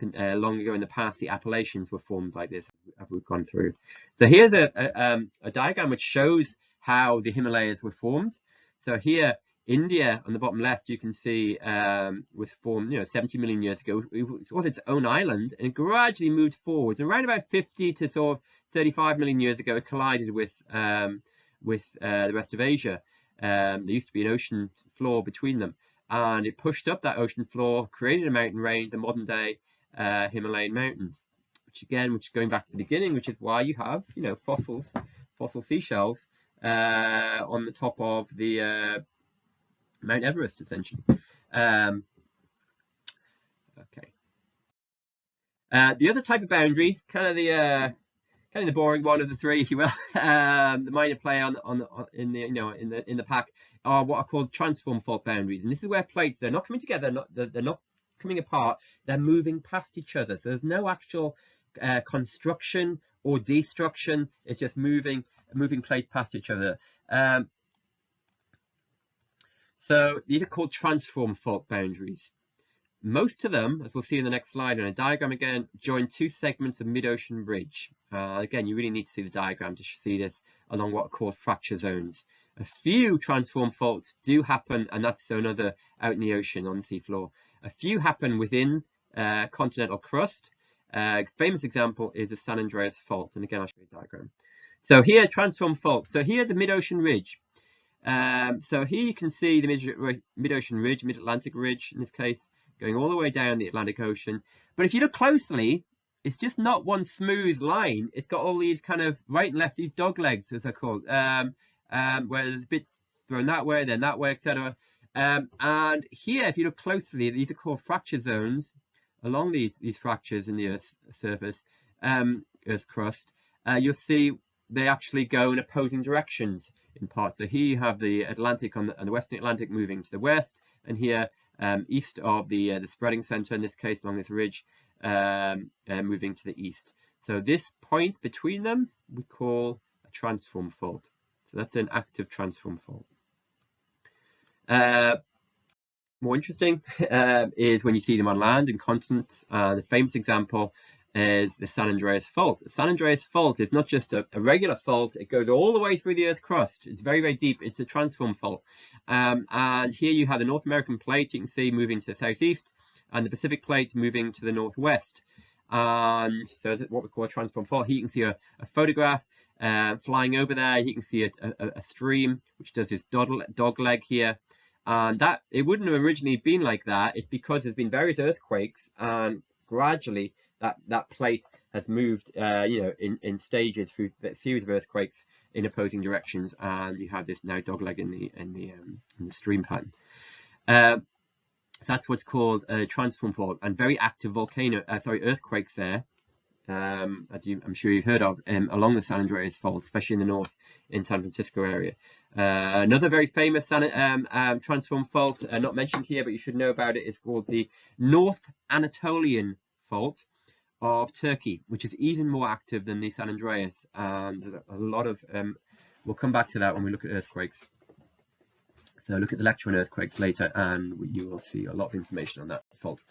long ago in the past, the Appalachians were formed like this, as we've gone through. So here's a diagram which shows how the Himalayas were formed. So here, India on the bottom left, you can see was formed, 70 million years ago. It was its own island, and it gradually moved forwards. And around about 50 to sort of 35 million years ago, it collided with the rest of Asia. There used to be an ocean floor between them, and it pushed up that ocean floor, created a mountain range, the modern day Himalayan mountains, which going back to the beginning, which is why you have fossil seashells on the top of the Mount Everest, essentially. Okay. The other type of boundary, kind of kind of the boring one of the three, if you will. The minor play in the pack are what are called transform fault boundaries, and this is where plates, they're not coming together, they're not coming apart, they're moving past each other. So there's no actual construction or destruction. It's just moving plates past each other. So these are called transform fault boundaries. Most of them, as we'll see in the next slide on a diagram again, join two segments of mid-ocean ridge. Again, you really need to see the diagram to see this along what are called fracture zones. A few transform faults do happen, and that's another out in the ocean on the seafloor. A few happen within continental crust. Famous example is the San Andreas fault, and again I'll show you a diagram. So here, transform fault. So here, the mid-ocean ridge. So here you can see the mid-ocean ridge, mid-Atlantic ridge in this case, going all the way down the Atlantic Ocean. But if you look closely, it's just not one smooth line. It's got all these kind of right and left, these dog legs, as they're called, where there's bits thrown that way, then that way, etc. And here, if you look closely, these are called fracture zones along these fractures in the Earth's surface, Earth's crust. You'll see they actually go in opposing directions in parts. So here you have the Atlantic and the Western Atlantic moving to the west, and here east of the spreading center, in this case along this ridge, moving to the east. So this point between them we call a transform fault. So that's an active transform fault. More interesting is when you see them on land and continents. The famous example is the San Andreas fault. The San Andreas fault is not just a regular fault, it goes all the way through the Earth's crust. It's very, very deep. It's a transform fault. And here you have the North American plate, you can see, moving to the southeast, and the Pacific plate moving to the northwest. And so it's what we call a transform fault. Here you can see a photograph flying over there. You can see a stream which does this dog leg here. And that it wouldn't have originally been like that. It's because there's been various earthquakes, and gradually that plate has moved, in stages through a series of earthquakes in opposing directions, and you have this now dogleg in the stream pattern. So that's what's called a transform fault, and very active earthquakes there, as I'm sure you've heard of, along the San Andreas fault, especially in the north, in San Francisco area. Another very famous transform fault, not mentioned here, but you should know about it, is called the North Anatolian fault of Turkey, which is even more active than the San Andreas, and there's a lot of we'll come back to that when we look at earthquakes. So look at the lecture on earthquakes later, and you will see a lot of information on that fault.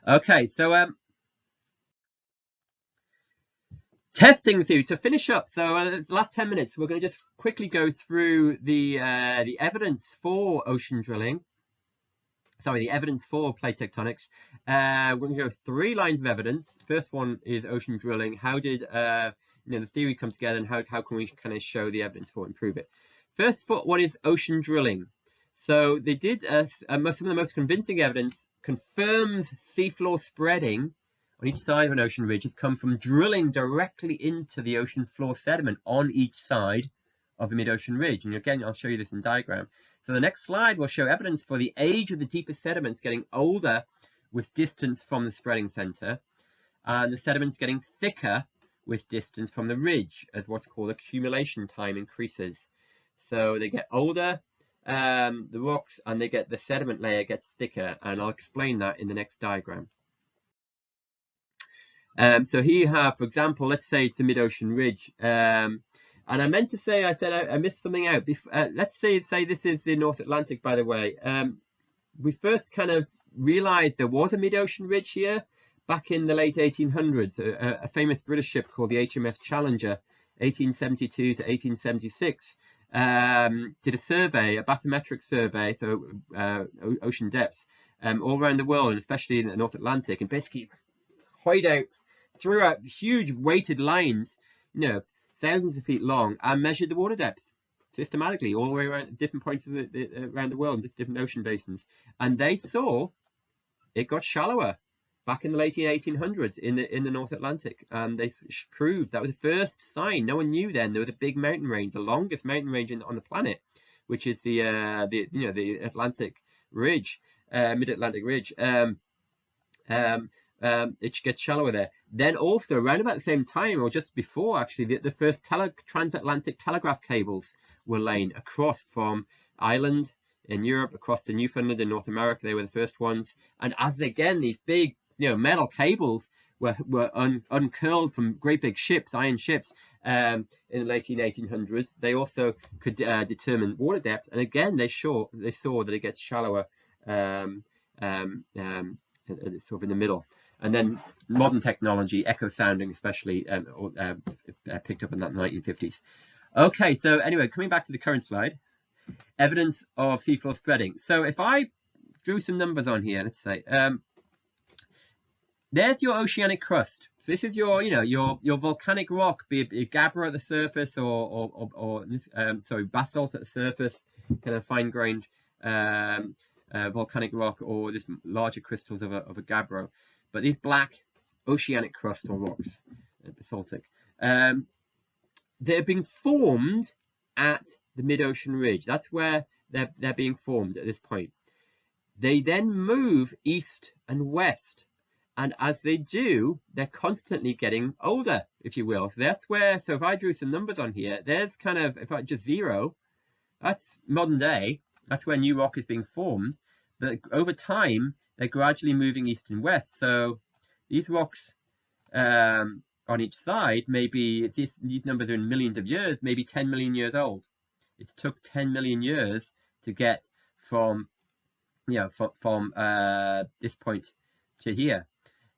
Okay, so testing the theory to finish up. So the last 10 minutes, we're going to just quickly go through the evidence for ocean drilling. Sorry, the evidence for plate tectonics. We're going to go 3 lines of evidence. First one is ocean drilling. How did the theory come together, and how can we kind of show the evidence for it and prove it? First, what is ocean drilling? So they did some of the most convincing evidence confirms seafloor spreading on each side of an ocean ridge has come from drilling directly into the ocean floor sediment on each side of the mid-ocean ridge. And again, I'll show you this in diagram. So the next slide will show evidence for the age of the deeper sediments getting older with distance from the spreading center, and the sediments getting thicker with distance from the ridge as what's called accumulation time increases. So they get older, the rocks, and the sediment layer gets thicker, and I'll explain that in the next diagram. So here you have, for example, let's say it's a mid-ocean ridge. And I meant to say, I missed something out. Let's say this is the North Atlantic, by the way. We first kind of realized there was a mid-ocean ridge here back in the late 1800s. A famous British ship called the HMS Challenger, 1872 to 1876, did a survey, a bathymetric survey, so ocean depths, all around the world, and especially in the North Atlantic, and basically threw out huge weighted lines, thousands of feet long, and measured the water depth systematically all the way around different points of around the world, different ocean basins, and they saw it got shallower back in the late 1800s in the North Atlantic, and they proved that was the first sign. No one knew then there was a big mountain range, the longest mountain range on the planet, which is the Atlantic Ridge, Mid-Atlantic Ridge. it gets shallower there. Then also around about the same time, or just before actually, the first transatlantic telegraph cables were laid across from Ireland in Europe across to Newfoundland in North America. They were the first ones. And as again, these big, metal cables were uncurled from great big ships, iron ships, in the late 1800s. They also could determine water depth, and again they saw that it gets shallower, sort of in the middle. And then modern technology, echo sounding especially, picked up in that 1950s. Okay, so anyway, coming back to the current slide, evidence of seafloor spreading. So if I drew some numbers on here, let's say, there's your oceanic crust. So this is your, your volcanic rock, be it gabbro at the surface or basalt at the surface, kind of fine-grained volcanic rock, or this larger crystals of a gabbro. But these black oceanic crust or rocks, basaltic, they're being formed at the mid-ocean ridge. That's where they're being formed at this point. They then move east and west. And as they do, they're constantly getting older, if you will. So that's where, so if I drew some numbers on here, there's kind of, if I just 0, that's modern day. That's where new rock is being formed. But over time, they're gradually moving east and west. So these rocks on each side, maybe these numbers are in millions of years, maybe 10 million years old. It took 10 million years to get from, from this point to here.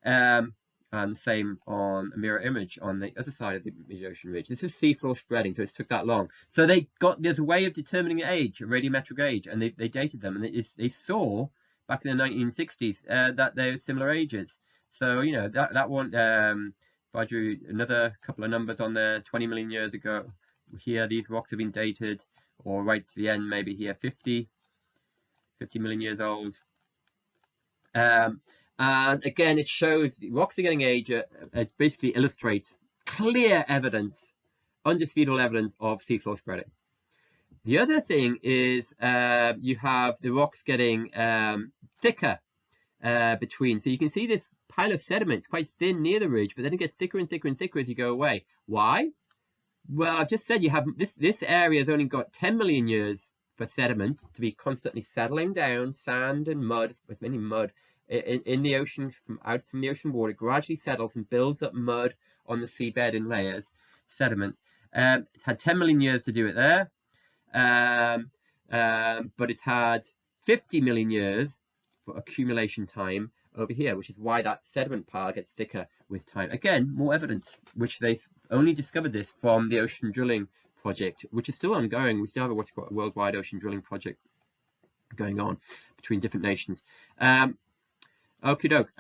And the same on a mirror image on the other side of the mid-ocean ridge. This is seafloor spreading, so it took that long. So there's a way of determining age, a radiometric age, and they dated them, and they saw back in the 1960s that they're similar ages. So that one. If I drew another couple of numbers on there, 20 million years ago, here these rocks have been dated, or right to the end, maybe here 50 million years old. And again, it shows the rocks are getting age. It basically illustrates clear evidence, undisputable evidence of seafloor spreading. The other thing is you have the rocks getting thicker between. So you can see this pile of sediment. It's quite thin near the ridge, but then it gets thicker and thicker and thicker as you go away. Why? Well, I've just said you have this area has only got 10 million years for sediment to be constantly settling down, sand and mud, it's mainly mud, in the ocean, out from the ocean water, gradually settles and builds up mud on the seabed in layers, sediment. It's had 10 million years to do it there, but it's had 50 million years for accumulation time over here, which is why that sediment pile gets thicker with time. Again, more evidence, which they only discovered this from the ocean drilling project, which is still ongoing. We still have what's called a worldwide ocean drilling project going on between different nations. Okie doke.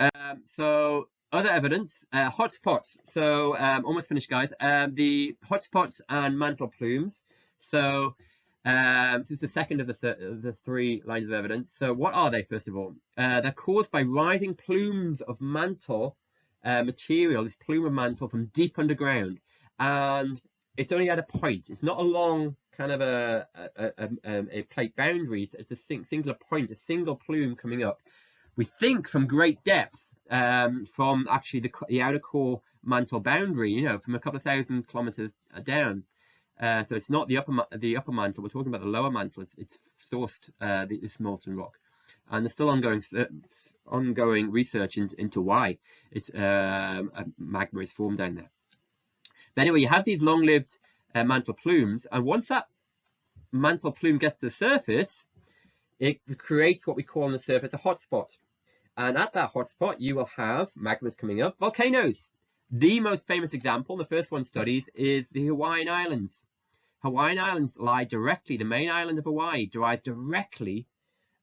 So other evidence, hotspots. So almost finished, guys. The hotspots and mantle plumes. So this is the second of the 3 lines of evidence. So what are they, first of all? They're caused by rising plumes of mantle material, this plume of mantle from deep underground. And it's only at a point. It's not a long kind of a plate boundary. It's a singular point, a single plume coming up. We think from great depth, from actually the outer core mantle boundary, from a couple of thousand kilometers down. So it's not the upper mantle. We're talking about the lower mantle. It's sourced this molten rock, and there's still ongoing research into why it's magma is formed down there. But anyway, you have these long-lived mantle plumes, and once that mantle plume gets to the surface, it creates what we call on the surface a hotspot. And at that hotspot, you will have magmas coming up, volcanoes. The most famous example, the first one studied, is the Hawaiian Islands. Hawaiian Islands lie directly, the main island of Hawaii derives directly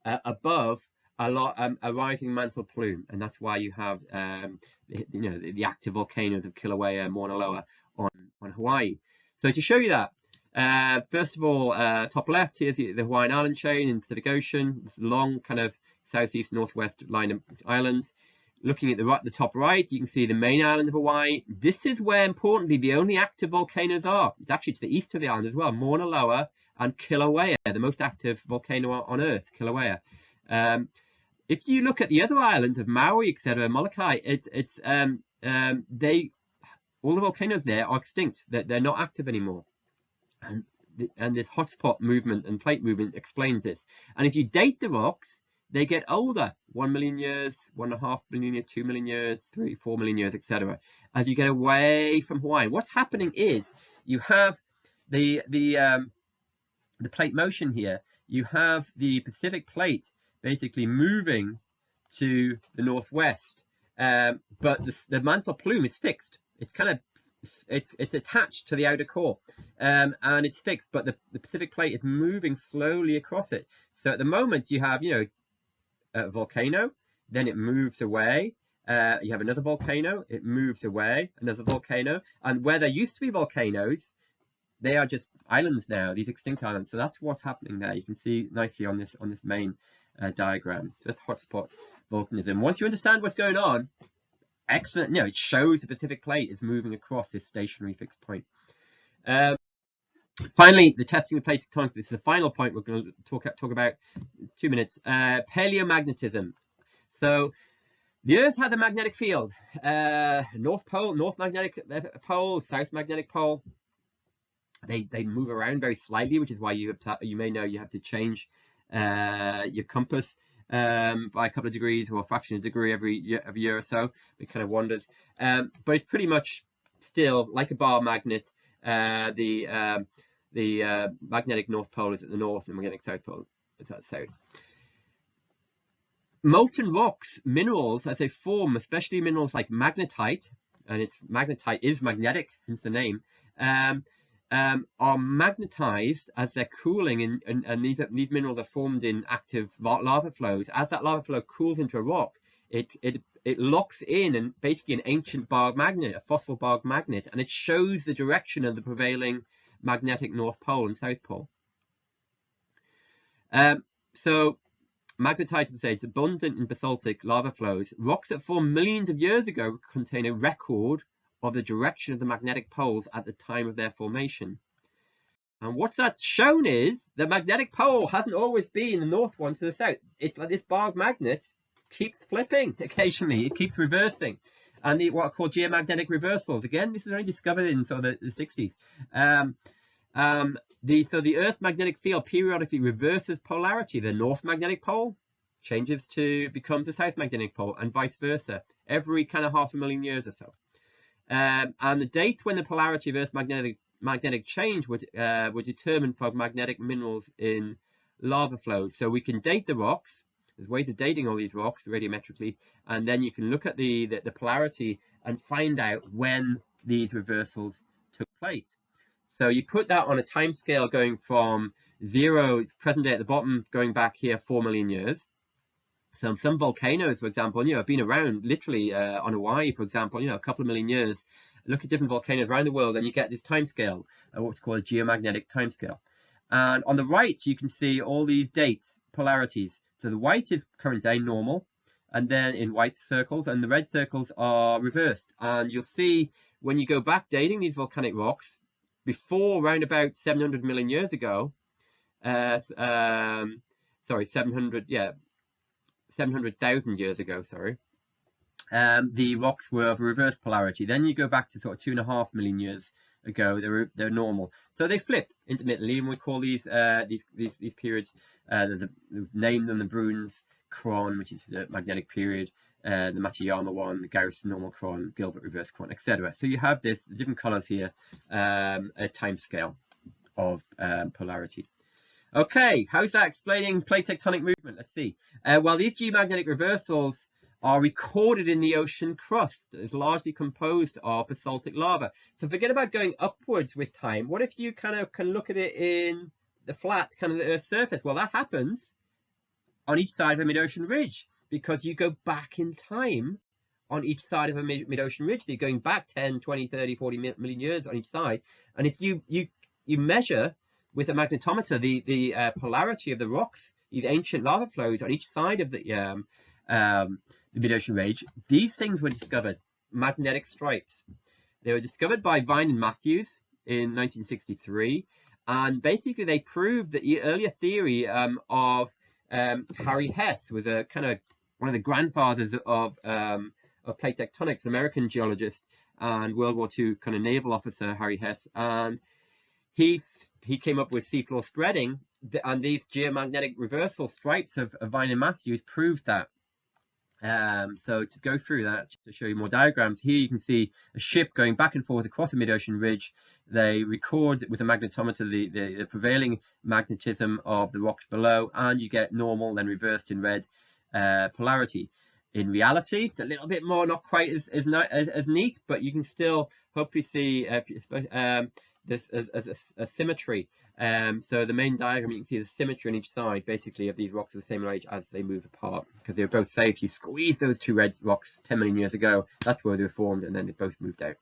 above a rising mantle plume. And that's why you have the active volcanoes of Kilauea and Mauna Loa on Hawaii. So to show you that, first of all, top left, here's the Hawaiian Island chain in the Pacific Ocean. This long kind of southeast northwest line of islands. Looking at the top right, you can see the main island of Hawaii. This is where, importantly, the only active volcanoes are. It's actually to the east of the island as well, Mauna Loa and Kilauea, the most active volcano on Earth, Kilauea. if you look at the other islands of Maui, etc., Molokai, all the volcanoes there are extinct. They're not active anymore, and this hotspot movement and plate movement explains this. And if you date the rocks, they get older, 1 million years, 1.5 million years, 2 million years, 3, 4 million years, etc. As you get away from Hawaii, what's happening is you have the plate motion here. You have the Pacific plate basically moving to the northwest, but the mantle plume is fixed. It's kind of it's attached to the outer core, and it's fixed, but the Pacific plate is moving slowly across it. So at the moment you have, you know, a volcano, then it moves away. You have another volcano, it moves away, another volcano, and where there used to be volcanoes, they are just islands now, these extinct islands. So that's what's happening there. You can see nicely on this main diagram. So that's hotspot volcanism. Once you understand what's going on, excellent. You know, it shows the Pacific plate is moving across this stationary fixed point. Finally, the testing of plate tectonics. This is the final point we're going to talk about. 2 minutes. Paleomagnetism. So the Earth has a magnetic field. North magnetic pole, south magnetic pole. They move around very slightly, which is why you may know you have to change your compass by a couple of degrees or a fraction of a degree every year or so. It kind of wanders, but it's pretty much still like a bar magnet. The magnetic north pole is at the north, and the magnetic south pole is at the south. Molten rocks, minerals, as they form, especially minerals like magnetite, and magnetite is magnetic, hence the name, are magnetized as they're cooling, and these minerals are formed in active lava flows. As that lava flow cools into a rock, it locks in and basically an ancient barred magnet, a fossil barred magnet, and it shows the direction of the prevailing magnetic north pole and south pole. So magnetite, as I say, it's abundant in basaltic lava flows. Rocks that formed millions of years ago contain a record of the direction of the magnetic poles at the time of their formation. And what that's shown is the magnetic pole hasn't always been the north one to the south. It's like this barred magnet keeps flipping occasionally. It keeps reversing. And what are called geomagnetic reversals. Again, this is only discovered in sort of the 60s. So the Earth's magnetic field periodically reverses polarity. The north magnetic pole becomes the south magnetic pole, and vice versa, every kind of 500,000 years or so. And the dates when the polarity of Earth's magnetic change were determined for magnetic minerals in lava flows. So we can date the rocks. There's ways of dating all these rocks radiometrically, and then you can look at the polarity and find out when these reversals took place. So you put that on a time scale going from 0, it's present day at the bottom, going back here 4 million years. So some volcanoes, for example, you know, have been around literally on Hawaii, for example, you know, a couple of million years. Look at different volcanoes around the world, and you get this time scale, what's called a geomagnetic time scale. And on the right, you can see all these dates, polarities. So the white is current day, normal, and then in white circles, and the red circles are reversed. And you'll see when you go back dating these volcanic rocks, before around about 700 million years ago, 700,000 years ago, the rocks were of reverse polarity. Then you go back to sort of 2.5 million years ago, they're normal. So they flip intermittently, and we call these periods, we've named them the Bruns Chron, which is the magnetic period, the Machiyama one, the Gauss normal Chron, Gilbert reverse Chron, etc. So you have this different colors here, a time scale of polarity. Okay, how's that explaining plate tectonic movement? Let's see. Well, these geomagnetic reversals are recorded in the ocean crust that is largely composed of basaltic lava. So forget about going upwards with time. What if you kind of can look at it in the flat, kind of the Earth's surface? Well, that happens on each side of a mid-ocean ridge, because you go back in time on each side of a mid-ocean ridge. So you're going back 10, 20, 30, 40 million years on each side. And if you measure with a magnetometer the polarity of the rocks, these ancient lava flows on each side of the mid-ocean ridge, these things were discovered, magnetic stripes. They were discovered by Vine and Matthews in 1963, and basically they proved the earlier theory of Harry Hess, was a kind of one of the grandfathers of plate tectonics, an American geologist and World War II kind of naval officer, Harry Hess, and he came up with seafloor spreading, and these geomagnetic reversal stripes of Vine and Matthews proved that. So to go through that, to show you more diagrams, here you can see a ship going back and forth across a mid-ocean ridge. They record with a magnetometer the prevailing magnetism of the rocks below, and you get normal, then reversed in red polarity. In reality, it's a little bit more, not quite as neat, but you can still hopefully see this as a symmetry. So the main diagram, you can see the symmetry on each side, basically, of these rocks of the same age as they move apart, because they were both say if you squeeze those two red rocks 10 million years ago, that's where they were formed, and then they both moved out.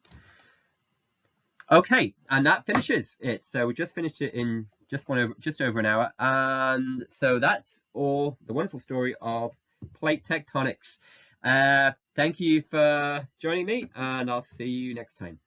Okay, and that finishes it. So we just finished it in just over an hour, and so that's all the wonderful story of plate tectonics. Thank you for joining me, and I'll see you next time.